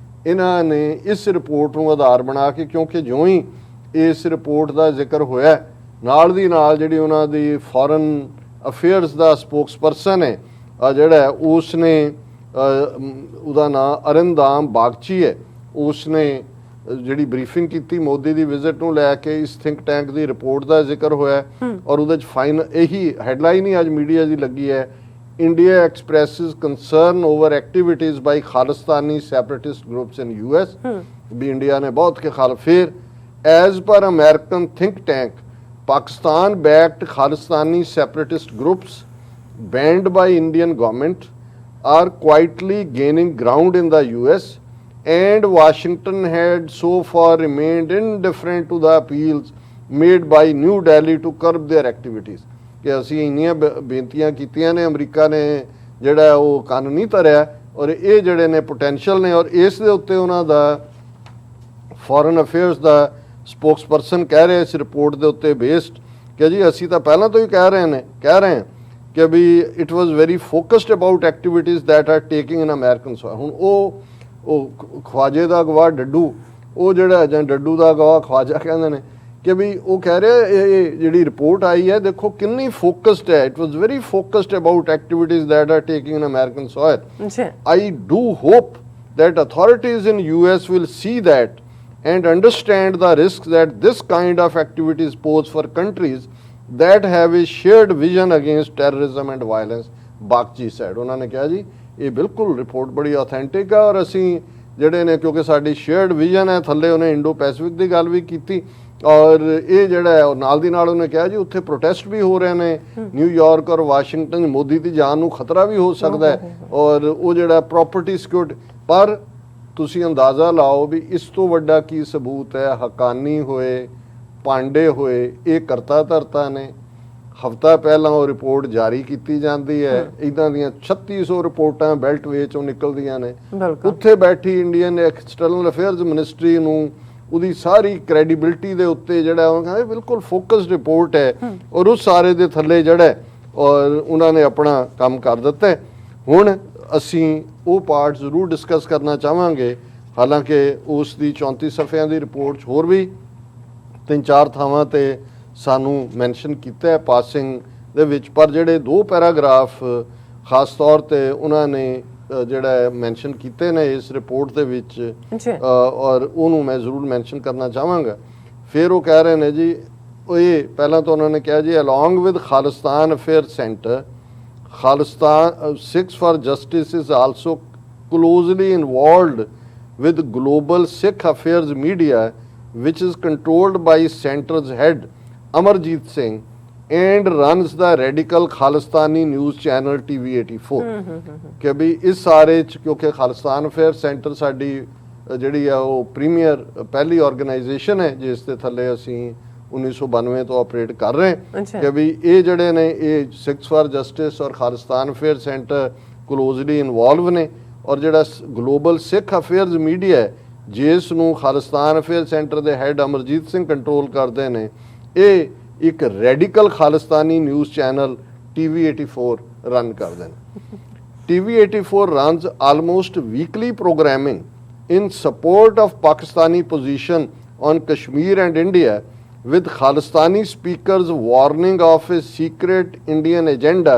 ਇਹਨਾਂ ਨੇ ਇਸ ਰਿਪੋਰਟ ਨੂੰ ਆਧਾਰ ਬਣਾ ਕੇ, ਕਿਉਂਕਿ ਜਿਉਂ ਹੀ ਇਸ ਰਿਪੋਰਟ ਦਾ ਜ਼ਿਕਰ ਹੋਇਆ ਨਾਲ ਦੀ ਨਾਲ ਜਿਹੜੀ ਉਹਨਾਂ ਦੀ ਫੋਰਨ ਅਫੇਅਰਸ ਦਾ ਸਪੋਕਸਪਰਸਨ ਹੈ ਜਿਹੜਾ ਉਸ ਨੇ ਉਹਦਾ ਨਾਂ ਅਰਿੰਦਾਮ ਬਾਗਚੀ ਹੈ, ਉਸ ਨੇ ਜਿਹੜੀ ਬਰੀਫਿੰਗ ਕੀਤੀ ਮੋਦੀ ਦੀ ਵਿਜ਼ਿਟ ਨੂੰ ਲੈ ਕੇ, ਇਸ ਥਿੰਕ ਟੈਂਕ ਦੀ ਰਿਪੋਰਟ ਦਾ ਜ਼ਿਕਰ ਹੋਇਆ ਔਰ ਉਹਦੇ 'ਚ ਇਹੀ ਹੈਡਲਾਈਨ ਹੀ ਅੱਜ ਮੀਡੀਆ ਦੀ ਲੱਗੀ ਹੈ, ਇੰਡੀਆ ਐਕਸਪ੍ਰੈਸਿਸ ਕੰਸਰਨ ਓਵਰ ਐਕਟੀਵਿਟੀਜ਼ ਬਾਈ ਖਾਲਿਸਤਾਨੀ ਸੈਪਰੇਟਿਸਟ ਗਰੁੱਪਸ ਇਨ US। ਵੀ ਇੰਡੀਆ ਨੇ ਬਹੁਤ ਕੇ ਫਿਰ as per American think tank Pakistan backed Khalistani separatist groups banned by Indian government are quietly gaining ground in the US, and Washington had so far remained indifferent to the appeals made by New Delhi to curb their activities। ਕਿ ਅਸੀਂ ਇੰਨੀਆਂ ਬੇਨਤੀਆਂ ਕੀਤੀਆਂ ਨੇ, America ਨੇ ਜਿਹੜਾ ਉਹ ਕੰਨ ਨਹੀਂ ਧਰਿਆ ਔਰ ਇਹ ਜਿਹੜੇ ਨੇ ਪੋਟੈਂਸ਼ੀਅਲ ਨੇ, ਔਰ ਇਸ ਦੇ ਉੱਤੇ ਉਹਨਾਂ ਦਾ ਫੋਰਨ ਅਫੇਅਰਸ ਦਾ ਸਪੋਕਸਪਰਸਨ ਕਹਿ ਰਿਹਾ ਇਸ ਰਿਪੋਰਟ ਦੇ ਉੱਤੇ ਬੇਸਡ ਕਿ ਜੀ ਅਸੀਂ ਤਾਂ ਪਹਿਲਾਂ ਤੋਂ ਹੀ ਕਹਿ ਰਹੇ ਹਾਂ ਕਿ ਵੀ it was very focused about activities that are taking in American soil. ਹੁਣ ਉਹ ਖਵਾਜੇ ਦਾ ਗਵਾਹ ਡੱਡੂ, ਉਹ ਜਿਹੜਾ ਜਾਂ ਡੱਡੂ ਦਾ ਗਵਾਹ ਖਵਾਜਾ ਕਹਿੰਦੇ ਨੇ, ਕਿ ਵੀ ਉਹ ਕਹਿ ਰਿਹਾ ਇਹ ਜਿਹੜੀ ਰਿਪੋਰਟ ਆਈ ਹੈ ਦੇਖੋ ਕਿੰਨੀ ਫੋਕਸਡ ਹੈ, it was very focused about activities that are taking in American soil. I do hop that authorities in US will see that and understand the risks that this kind of activities pose for countries that have a shared vision against terrorism and violence, Bagchi said। ਉਹਨਾਂ ਨੇ ਕਿਹਾ ਜੀ ਇਹ ਬਿਲਕੁਲ report ਬੜੀ authentic ਹੈ ਔਰ ਅਸੀਂ ਜਿਹੜੇ ਨੇ ਕਿਉਂਕਿ ਸਾਡੀ ਸ਼ੇਅਰਡ ਵਿਜ਼ਨ ਹੈ, ਥੱਲੇ ਉਹਨੇ ਇੰਡੋ ਪੈਸੀਫਿਕ ਦੀ ਗੱਲ ਵੀ ਕੀਤੀ ਔਰ ਇਹ ਜਿਹੜਾ ਹੈ ਨਾਲ ਦੀ ਨਾਲ ਉਹਨੇ ਕਿਹਾ ਜੀ ਉੱਥੇ ਪ੍ਰੋਟੈਸਟ ਵੀ ਹੋ ਰਹੇ ਨੇ ਨਿਊਯਾਰਕ ਔਰ ਵਾਸ਼ਿੰਗਟਨ, ਮੋਦੀ ਦੀ ਜਾਨ ਨੂੰ ਖਤਰਾ ਵੀ ਹੋ ਸਕਦਾ ਹੈ ਔਰ ਉਹ ਜਿਹੜਾ ਪ੍ਰੋਪਰਟੀ ਸਿਕਿਉਰਿਟੀ। ਪਰ ਤੁਸੀਂ ਅੰਦਾਜ਼ਾ ਲਾਓ ਵੀ ਇਸ ਤੋਂ ਵੱਡਾ ਕੀ ਸਬੂਤ ਹੈ, ਹਕਾਨੀ ਹੋਏ, ਪਾਂਡੇ ਹੋਏ, ਇਹ ਕਰਤਾ ਧਰਤਾ ਨੇ। ਹਫ਼ਤਾ ਪਹਿਲਾਂ ਉਹ ਰਿਪੋਰਟ ਜਾਰੀ ਕੀਤੀ ਜਾਂਦੀ ਹੈ, ਇੱਦਾਂ ਦੀਆਂ 3600 ਰਿਪੋਰਟਾਂ ਬੈਲਟਵੇ ਚੋਂ ਨਿਕਲਦੀਆਂ ਨੇ। ਉੱਥੇ ਬੈਠੀ ਇੰਡੀਅਨ ਐਕਸਟਰਨਲ ਅਫੇਅਰਸ ਮਿਨਿਸਟਰੀ ਨੂੰ ਉਹਦੀ ਸਾਰੀ ਕ੍ਰੈਡੀਬਿਲਿਟੀ ਦੇ ਉੱਤੇ ਜਿਹੜਾ ਉਹ ਕਹਿੰਦੇ ਬਿਲਕੁਲ ਫੋਕਸਡ ਰਿਪੋਰਟ ਹੈ ਔਰ ਉਸ ਸਾਰੇ ਦੇ ਥੱਲੇ ਜਿਹੜਾ ਔਰ ਉਹਨਾਂ ਨੇ ਆਪਣਾ ਕੰਮ ਕਰ ਦਿੱਤਾ। ਹੁਣ ਅਸੀਂ ਉਹ ਪਾਰਟ ਜ਼ਰੂਰ ਡਿਸਕਸ ਕਰਨਾ ਚਾਹਾਂਗੇ, ਹਾਲਾਂਕਿ ਉਸ ਦੀ 34 ਸਫ਼ਿਆਂ ਦੀ ਰਿਪੋਰਟ ਹੋਰ ਵੀ 3-4 ਥਾਵਾਂ ਤੇ ਸਾਨੂੰ ਮੈਂਸ਼ਨ ਕੀਤਾ ਹੈ ਪਾਸਿੰਗ ਦੇ ਵਿੱਚ, ਪਰ ਜਿਹੜੇ 2 ਪੈਰਾਗ੍ਰਾਫ ਖਾਸ ਤੌਰ ਤੇ ਉਹਨਾਂ ਨੇ ਜਿਹੜਾ ਮੈਂਸ਼ਨ ਕੀਤੇ ਨੇ ਇਸ ਰਿਪੋਰਟ ਦੇ ਵਿੱਚ ਔਰ ਉਹਨੂੰ ਮੈਂ ਜ਼ਰੂਰ ਮੈਂਸ਼ਨ ਕਰਨਾ ਚਾਹਾਂਗਾ। ਫਿਰ ਉਹ ਕਹਿ ਰਹੇ ਨੇ ਜੀ ਇਹ ਪਹਿਲਾਂ ਤਾਂ ਉਹਨਾਂ ਨੇ ਕਿਹਾ ਜੀ along with Khalistan affair centre Khalistan Sikhs for Justice is also closely involved with global Sikh affairs media, which is controlled by centre's head Amarjit Singh and runs the radical Khalistani news channel TV84। ਕਿ ਵੀ ਇਸ ਸਾਰੇ ਕਿਉਂਕਿ Khalistan affair centre ਸਾਡੀ ਜਿਹੜੀ ਆ ਉਹ premier ਪਹਿਲੀ organisation ਹੈ ਜਿਸ ਦੇ ਥੱਲੇ ਅਸੀਂ 1992 ਤੋਂ ਆਪਰੇਟ ਕਰ ਰਹੇ ਕਿ ਵੀ ਇਹ ਜਿਹੜੇ ਨੇ ਇਹ ਸਿੱਖਸ ਫਾਰ ਜਸਟਿਸ ਔਰ Khalistan affair centre closely involve ਨੇ ਔਰ ਜਿਹੜਾ ਗਲੋਬਲ ਸਿੱਖ ਅਫੇਅਰਸ ਮੀਡੀਆ ਜਿਸ ਨੂੰ ਖਾਲਿਸਤਾਨ ਅਫੇਅਰ ਸੈਂਟਰ ਦੇ ਹੈਡ ਅਮਰਜੀਤ ਸਿੰਘ ਕੰਟਰੋਲ ਕਰਦੇ ਨੇ, ਇਹ ਇੱਕ ਰੈਡੀਕਲ ਖਾਲਿਸਤਾਨੀ ਨਿਊਜ਼ ਚੈਨਲ TV84 ਰਨ ਕਰਦੇ ਨੇ। TV84 runs almost weekly programming in support of Pakistani position on Kashmir and India, with Khalistani speakers warning of a secret Indian agenda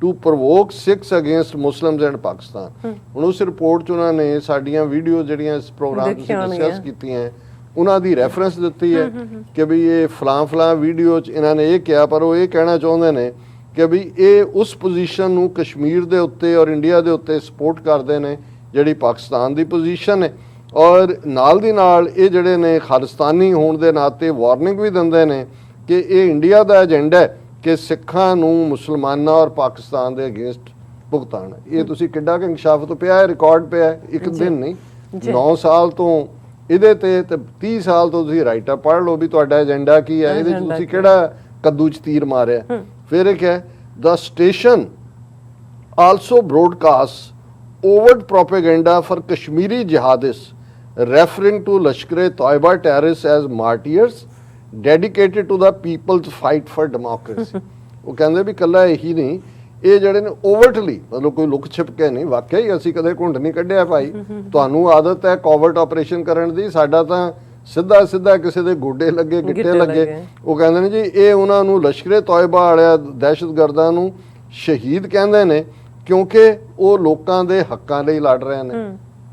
to provoke Sikhs against Muslims and Pakistan। ਹੁਣ ਉਸ report 'ਚ ਉਹਨਾਂ ਨੇ ਸਾਡੀਆਂ video ਜਿਹੜੀਆਂ ਇਸ programme 'ਚ discuss ਕੀਤੀਆਂ ਉਹਨਾਂ ਦੀ ਰੈਫਰੈਂਸ ਦਿੱਤੀ ਹੈ ਕਿ ਵੀ ਇਹ ਫਲਾਂ ਵੀਡੀਓ 'ਚ ਇਹਨਾਂ ਨੇ ਇਹ ਕਿਹਾ, ਪਰ ਉਹ ਇਹ ਕਹਿਣਾ ਚਾਹੁੰਦੇ ਨੇ ਕਿ ਵੀ ਇਹ ਉਸ ਪੋਜੀਸ਼ਨ ਨੂੰ ਕਸ਼ਮੀਰ ਦੇ ਉੱਤੇ ਔਰ ਇੰਡੀਆ ਦੇ ਉੱਤੇ ਸਪੋਰਟ ਕਰਦੇ ਨੇ ਜਿਹੜੀ ਪਾਕਿਸਤਾਨ ਦੀ ਪੋਜੀਸ਼ਨ ਹੈ ਔਰ ਨਾਲ ਦੀ ਨਾਲ ਇਹ ਜਿਹੜੇ ਨੇ ਖਾਲਿਸਤਾਨੀ ਹੋਣ ਦੇ ਨਾਤੇ ਵਾਰਨਿੰਗ ਵੀ ਦਿੰਦੇ ਨੇ ਕਿ ਇਹ ਇੰਡੀਆ ਦਾ ਏਜੰਡਾ ਹੈ ਕਿ ਸਿੱਖਾਂ ਨੂੰ ਮੁਸਲਮਾਨਾਂ ਔਰ ਪਾਕਿਸਤਾਨ ਦੇ ਅਗੇਂਸਟ ਭੁਗਤਾਨ। ਇਹ ਤੁਸੀਂ ਕਿੱਡਾ ਕਿ ਇਨਕਸ਼ਾਫ ਤੋਂ ਪਿਆ ਹੈ, ਰਿਕਾਰਡ ਪਿਆ ਹੈ, ਇੱਕ ਦਿਨ ਨਹੀਂ 9 ਸਾਲ ਤੋਂ ਇਹਦੇ ਤੇ 30 ਸਾਲ ਤੋਂ ਤੁਸੀਂ ਰਾਈਟਰ ਪੜ੍ਹ ਲਓ ਵੀ ਤੁਹਾਡਾ ਏਜੰਡਾ ਕੀ ਹੈ, ਇਹਦੇ 'ਚ ਤੁਸੀਂ ਕਿਹੜਾ ਕੱਦੂ 'ਚ ਤੀਰ ਮਾਰਿਆ। ਫਿਰ ਇਹ ਕਿਹਾ the station also broadcast overt propaganda for Kashmiri jihadists referring to Lashkar-e-Taiba terrorists as martyrs dedicated to the people's fight for democracy। ਉਹ ਕਹਿੰਦੇ ਵੀ ਕੱਲਾ ਇਹੀ ਨਹੀਂ, ਇਹ ਜਿਹੜੇ ਨੇ ਓਵਰਟਲੀ ਮਤਲਬ ਕੋਈ ਲੁਕ ਛਿਪ ਕੇ ਨਹੀਂ, ਵਾਕਿਆ ਹੀ ਅਸੀਂ ਕਦੇ ਘੁੰਡ ਨਹੀਂ ਕੱਢਿਆ ਭਾਈ, ਤੁਹਾਨੂੰ ਆਦਤ ਹੈ ਕੋਵਰਟ ਆਪਰੇਸ਼ਨ ਕਰਨ ਦੀ, ਸਾਡਾ ਤਾਂ ਸਿੱਧਾ ਸਿੱਧਾ ਕਿਸੇ ਦੇ ਗੋਡੇ ਲੱਗੇ ਗਿੱਟੇ ਲੱਗੇ। ਉਹ ਕਹਿੰਦੇ ਨੇ ਜੀ ਇਹ ਉਹਨਾਂ ਨੂੰ ਲਸ਼ਕਰ-ਏ-ਤੌਇਬਾ ਵਾਲਿਆਂ ਦਹਿਸ਼ਤਗਰਦਾਂ ਨੂੰ ਸ਼ਹੀਦ ਕਹਿੰਦੇ ਨੇ ਕਿਉਂਕਿ ਉਹ ਲੋਕਾਂ ਦੇ ਹੱਕਾਂ ਲਈ ਲੜ ਰਹੇ ਨੇ।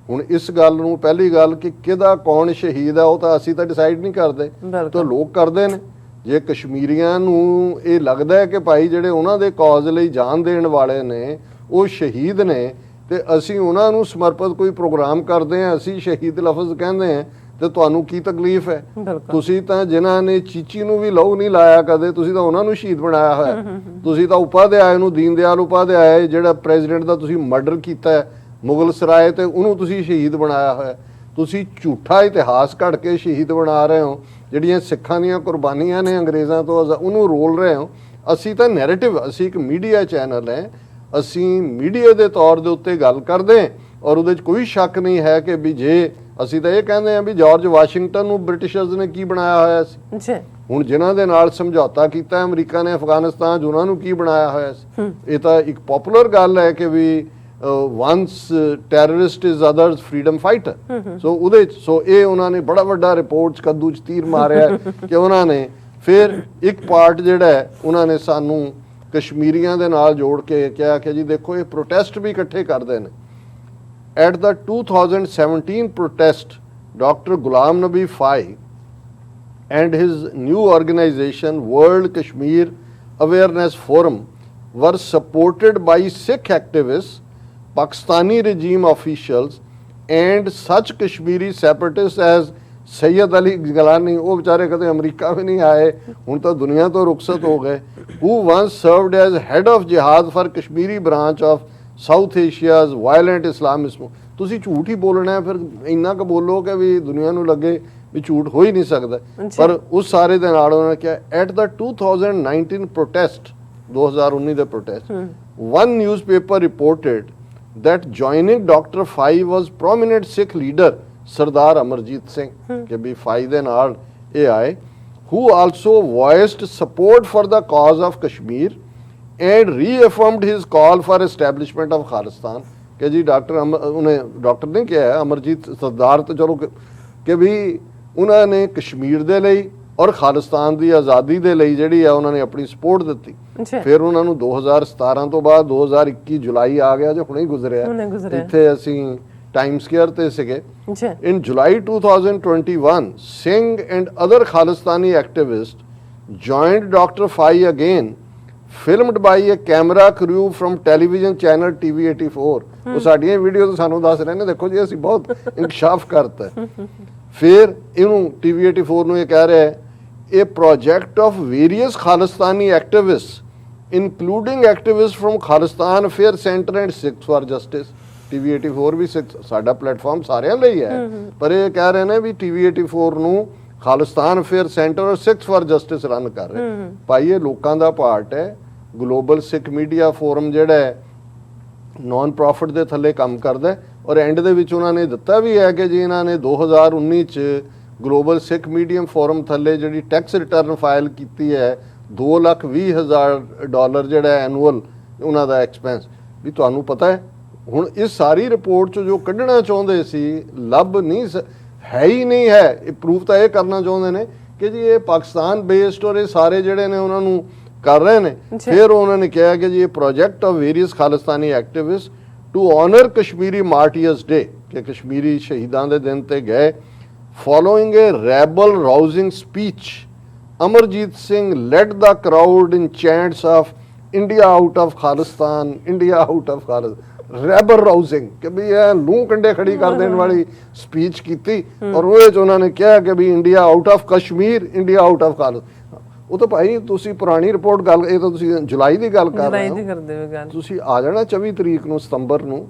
ਹੁਣ ਇਸ ਗੱਲ ਨੂੰ ਪਹਿਲੀ ਗੱਲ ਕਿ ਕਿਹਦਾ ਕੌਣ ਸ਼ਹੀਦ ਆ ਉਹ ਤਾਂ ਅਸੀਂ ਤਾਂ ਡਿਸਾਈਡ ਨਹੀਂ ਕਰਦੇ, ਤਾਂ ਲੋਕ ਕਰਦੇ ਨੇ। ਜੇ ਕਸ਼ਮੀਰੀਆਂ ਨੂੰ ਇਹ ਲੱਗਦਾ ਹੈ ਕਿ ਭਾਈ ਜਿਹੜੇ ਉਹਨਾਂ ਦੇ ਕਾਜ਼ ਲਈ ਜਾਨ ਦੇਣ ਵਾਲੇ ਨੇ ਉਹ ਸ਼ਹੀਦ ਨੇ ਤੇ ਅਸੀਂ ਉਹਨਾਂ ਨੂੰ ਸਮਰਪਿਤ ਕੋਈ ਪ੍ਰੋਗਰਾਮ ਕਰਦੇ ਹਾਂ, ਅਸੀਂ ਸ਼ਹੀਦ ਲਫ਼ਜ਼ ਕਹਿੰਦੇ ਹਾਂ, ਤੇ ਤੁਹਾਨੂੰ ਕੀ ਤਕਲੀਫ ਹੈ? ਤੁਸੀਂ ਤਾਂ ਜਿਨ੍ਹਾਂ ਨੇ ਚੀਚੀ ਨੂੰ ਵੀ ਲਹੂ ਨਹੀਂ ਲਾਇਆ ਕਦੇ, ਤੁਸੀਂ ਤਾਂ ਉਹਨਾਂ ਨੂੰ ਸ਼ਹੀਦ ਬਣਾਇਆ ਹੋਇਆ। ਤੁਸੀਂ ਤਾਂ ਉਪਾਧਿਆਏ ਨੂੰ, ਦੀਨ ਦਿਆਲ ਉਪਾਧਿਆਏ ਜਿਹੜਾ ਪ੍ਰੈਜ਼ੀਡੈਂਟ ਦਾ ਤੁਸੀਂ ਮਰਡਰ ਕੀਤਾ ਹੈ ਮੁਗਲ ਸਰਾਏ ਤੇ, ਉਹਨੂੰ ਤੁਸੀਂ ਸ਼ਹੀਦ ਬਣਾਇਆ ਹੋਇਆ। ਤੁਸੀਂ ਝੂਠਾ ਇਤਿਹਾਸ ਘੜ ਕੇ ਸ਼ਹੀਦ ਬਣਾ ਰਹੇ ਹੋ, ਜਿਹੜੀਆਂ ਸਿੱਖਾਂ ਦੀਆਂ ਕੁਰਬਾਨੀਆਂ ਨੇ ਅੰਗਰੇਜ਼ਾਂ ਤੋਂ, ਉਹਨੂੰ ਰੋਲ ਰਹੇ ਹੋ। ਅਸੀਂ ਤਾਂ ਨੈਰੇਟਿਵ, ਅਸੀਂ ਇੱਕ ਮੀਡੀਆ ਚੈਨਲ ਹੈ, ਅਸੀਂ ਮੀਡੀਆ ਦੇ ਤੌਰ ਦੇ ਉੱਤੇ ਗੱਲ ਕਰਦੇ ਹਾਂ ਔਰ ਉਹਦੇ 'ਚ ਕੋਈ ਸ਼ੱਕ ਨਹੀਂ ਹੈ ਕਿ ਵੀ ਜੇ ਅਸੀਂ ਤਾਂ ਇਹ ਕਹਿੰਦੇ ਹਾਂ ਵੀ ਜਾਰਜ ਵਾਸ਼ਿੰਗਟਨ ਨੂੰ ਬ੍ਰਿਟਿਸ਼ਰਸ ਨੇ ਕੀ ਬਣਾਇਆ ਹੋਇਆ ਸੀ। ਹੁਣ ਜਿਨ੍ਹਾਂ ਦੇ ਨਾਲ ਸਮਝੌਤਾ ਕੀਤਾ ਅਮਰੀਕਾ ਨੇ ਅਫਗਾਨਿਸਤਾਨ 'ਚ, ਉਹਨਾਂ ਨੂੰ ਕੀ ਬਣਾਇਆ ਹੋਇਆ ਸੀ। ਇਹ ਤਾਂ ਇੱਕ ਪਪੂਲਰ ਗੱਲ ਹੈ ਕਿ ਵੀ once terrorist is others freedom fighter। ਸੋ ਉਹਦੇ 'ਚ ਸੋ ਇਹ ਉਹਨਾਂ ਨੇ ਬੜਾ ਵੱਡਾ ਰਿਪੋਰਟ 'ਚ ਕੱਦੂ 'ਚ ਤੀਰ ਮਾਰਿਆ ਕਿ ਉਹਨਾਂ ਨੇ ਫਿਰ ਇੱਕ ਪਾਰਟ ਜਿਹੜਾ ਹੈ ਉਹਨਾਂ ਨੇ ਸਾਨੂੰ ਕਸ਼ਮੀਰੀਆਂ ਦੇ ਨਾਲ ਜੋੜ ਕੇ ਕਿਹਾ ਕਿ ਜੀ ਦੇਖੋ ਇਹ ਪ੍ਰੋਟੈਸਟ ਵੀ ਇਕੱਠੇ ਕਰਦੇ ਨੇ। At the 2017 protest, Dr. Ghulam Nabi Fai and his new organization World Kashmir Awareness Forum were supported by Sikh activists, Pakistani regime officials and such Kashmiri separatists as Sayyid Ali Gilani, ਉਹ ਵਿਚਾਰੇ ਕਦੇ America ਵੀ ਨਹੀਂ ਆਏ, ਹੁਣ ਤਾਂ ਦੁਨੀਆ ਤੋਂ ਰੁਖਸਤ ਹੋ ਗਏ, who once served as head of jihad for Kashmiri branch of south Asia's violent Islamism. ਤੁਸੀਂ ਝੂਠ ਹੀ ਬੋਲਣਾ ਹੈ, ਫਿਰ ਇੰਨਾ ਕੁ ਬੋਲੋ ਕਿ ਵੀ ਦੁਨੀਆ ਨੂੰ ਲੱਗੇ ਵੀ ਝੂਠ ਹੋ ਹੀ ਨਹੀਂ ਸਕਦਾ। ਪਰ ਉਸ ਸਾਰੇ ਦੇ ਨਾਲ ਉਹਨਾਂ ਨੇ ਕਿਹਾ ਐਟ ਦਾ 2019 ਪ੍ਰੋਟੈਸਟ, 2019 ਦੇ protest, one newspaper reported that joining Dr. Fai was prominent Sikh leader ਸਰਦਾਰ ਅਮਰਜੀਤ ਸਿੰਘ ਕਿ ਵੀ ਫਾਈ ਦੇ ਨਾਲ ਇਹ ਆਏ, who also voiced support for the cause of Kashmir and reaffirmed his call for establishment of Khalistan। ਕਿ ਜੀ ਉਹਨੇ doctor ਨੇ ਕਿਹਾ ਅਮਰਜੀਤ ਸਰਦਾਰ ਤੇ ਚਲੋ ਕਿ ਵੀ ਉਹਨਾਂ ਨੇ ਕਸ਼ਮੀਰ ਦੇ ਲਈ ਔਰ ਖਾਲਿਸਤਾਨ ਦੀ ਆਜ਼ਾਦੀ ਦੇ ਲਈ ਜਿਹੜੀ ਆ ਉਹਨਾਂ ਨੇ ਆਪਣੀ ਸਪੋਰਟ ਦਿੱਤੀ। ਫਿਰ ਉਹਨਾਂ ਨੂੰ 2017 ਤੋਂ ਬਾਅਦ 2021 ਜੁਲਾਈ ਆ ਗਿਆ ਜੋ ਹੁਣੇ ਹੀ ਗੁਜ਼ਰਿਆ, ਇੱਥੇ ਅਸੀਂ ਟਾਈਮ ਸਕੁਅਰ ਤੇ ਸੀਗੇ। In July 2021 Singh and other Khalistani activists joined Dr. Fai again, filmed by a camera crew from television channel TV84। ਉਹ ਸਾਡੀਆਂ ਵੀਡੀਓ ਤੋਂ ਸਾਨੂੰ ਦੱਸ ਰਹੇ ਨੇ ਦੇਖੋ ਜੀ ਅਸੀਂ ਬਹੁਤ ਇਨਕਸ਼ਾਫ ਕਰਤਾ। ਫਿਰ ਇਹਨੂੰ TV84 ਨੂੰ ਇਹ ਕਹਿ ਰਿਹਾ ਹੈ ਇਹ project of various Khalistani activist including activist from Khalistan affair centre and Sikhs for justice. TV84 ਵੀ ਸਾਡਾ ਪਲੇਟਫਾਰਮ ਸਾਰਿਆਂ ਲਈ ਹੈ, ਪਰ ਇਹ ਕਹਿ ਰਹੇ ਨੇ ਵੀ TV84 ਨੂੰ ਖਾਲਿਸਤਾਨ ਅਫੇਅਰ ਸੈਂਟਰ ਔਰ ਸਿੱਖਸ ਫਾਰ ਜਸਟਿਸ ਰਨ ਕਰ ਰਹੇ। ਭਾਈ ਇਹ ਲੋਕਾਂ ਦਾ ਪਾਰਟ ਹੈ। ਗਲੋਬਲ ਸਿੱਖ ਮੀਡੀਆ ਫੋਰਮ ਜਿਹੜਾ ਹੈ ਨੌਨ ਪ੍ਰੋਫਿਟ ਦੇ ਥੱਲੇ ਕੰਮ ਕਰਦਾ ਔਰ ਐਂਡ ਦੇ ਵਿੱਚ ਉਹਨਾਂ ਨੇ ਦਿੱਤਾ ਵੀ ਹੈ ਕਿ ਜੀ ਇਹਨਾਂ ਨੇ 2019 ਚ ਗਲੋਬਲ ਸਿੱਖ ਮੀਡੀਅਮ ਫੋਰਮ ਥੱਲੇ ਜਿਹੜੀ ਟੈਕਸ ਰਿਟਰਨ ਫਾਈਲ ਕੀਤੀ ਹੈ $2,20,000 ਜਿਹੜਾ ਐਨੂਅਲ ਉਹਨਾਂ ਦਾ ਐਕਸਪੈਂਸ ਵੀ ਤੁਹਾਨੂੰ ਪਤਾ ਹੈ। ਹੁਣ ਇਸ ਸਾਰੀ ਰਿਪੋਰਟ 'ਚ ਜੋ ਕੱਢਣਾ ਚਾਹੁੰਦੇ ਸੀ ਲੱਭ ਨਹੀਂ ਹੈ ਹੀ ਨਹੀਂ ਹੈ। ਇਹ ਪ੍ਰੂਫ ਤਾਂ ਇਹ ਕਰਨਾ ਚਾਹੁੰਦੇ ਨੇ ਕਿ ਜੀ ਇਹ ਪਾਕਿਸਤਾਨ ਬੇਸਡ ਔਰ ਇਹ ਸਾਰੇ ਜਿਹੜੇ ਨੇ ਉਹਨਾਂ ਨੂੰ ਕਰ ਰਹੇ ਨੇ। ਫਿਰ ਉਹਨਾਂ ਨੇ ਕਿਹਾ ਕਿ ਜੀ ਇਹ project of various Khalistani activist to honour Kashmiri martyrs day ਕਿ ਕਸ਼ਮੀਰੀ ਸ਼ਹੀਦਾਂ ਦੇ ਦਿਨ ਤੇ ਗਏ। Following a rabble rousing speech Amarjit Singh led the crowd in chants of India out of Khalistan, India out of Khalistan, rabble rousing ਕਿ ਵੀ ਇਹ ਲੂੰ ਕੰਡੇ ਖੜੀ ਕਰ ਦੇਣ ਵਾਲੀ ਸਪੀਚ ਕੀਤੀ ਔਰ ਉਹਦੇ 'ਚ ਉਹਨਾਂ ਨੇ ਕਿਹਾ ਕਿ ਵੀ India out of Kashmir, India out of Khalistan. ਉਹ ਤਾਂ ਭਾਈ ਤੁਸੀਂ ਪੁਰਾਣੀ ਰਿਪੋਰਟ ਗੱਲ, ਇਹ ਤਾਂ ਤੁਸੀਂ ਜੁਲਾਈ ਦੀ ਗੱਲ ਕਰ ਰਹੇ ਜੁਲਾਈ ਦੀ ਹੋ, ਕਰਦੇ ਹੋ ਗੱਲ। ਤੁਸੀਂ ਆ ਜਾਣਾ 24 ਤਰੀਕ ਨੂੰ ਸਤੰਬਰ ਨੂੰ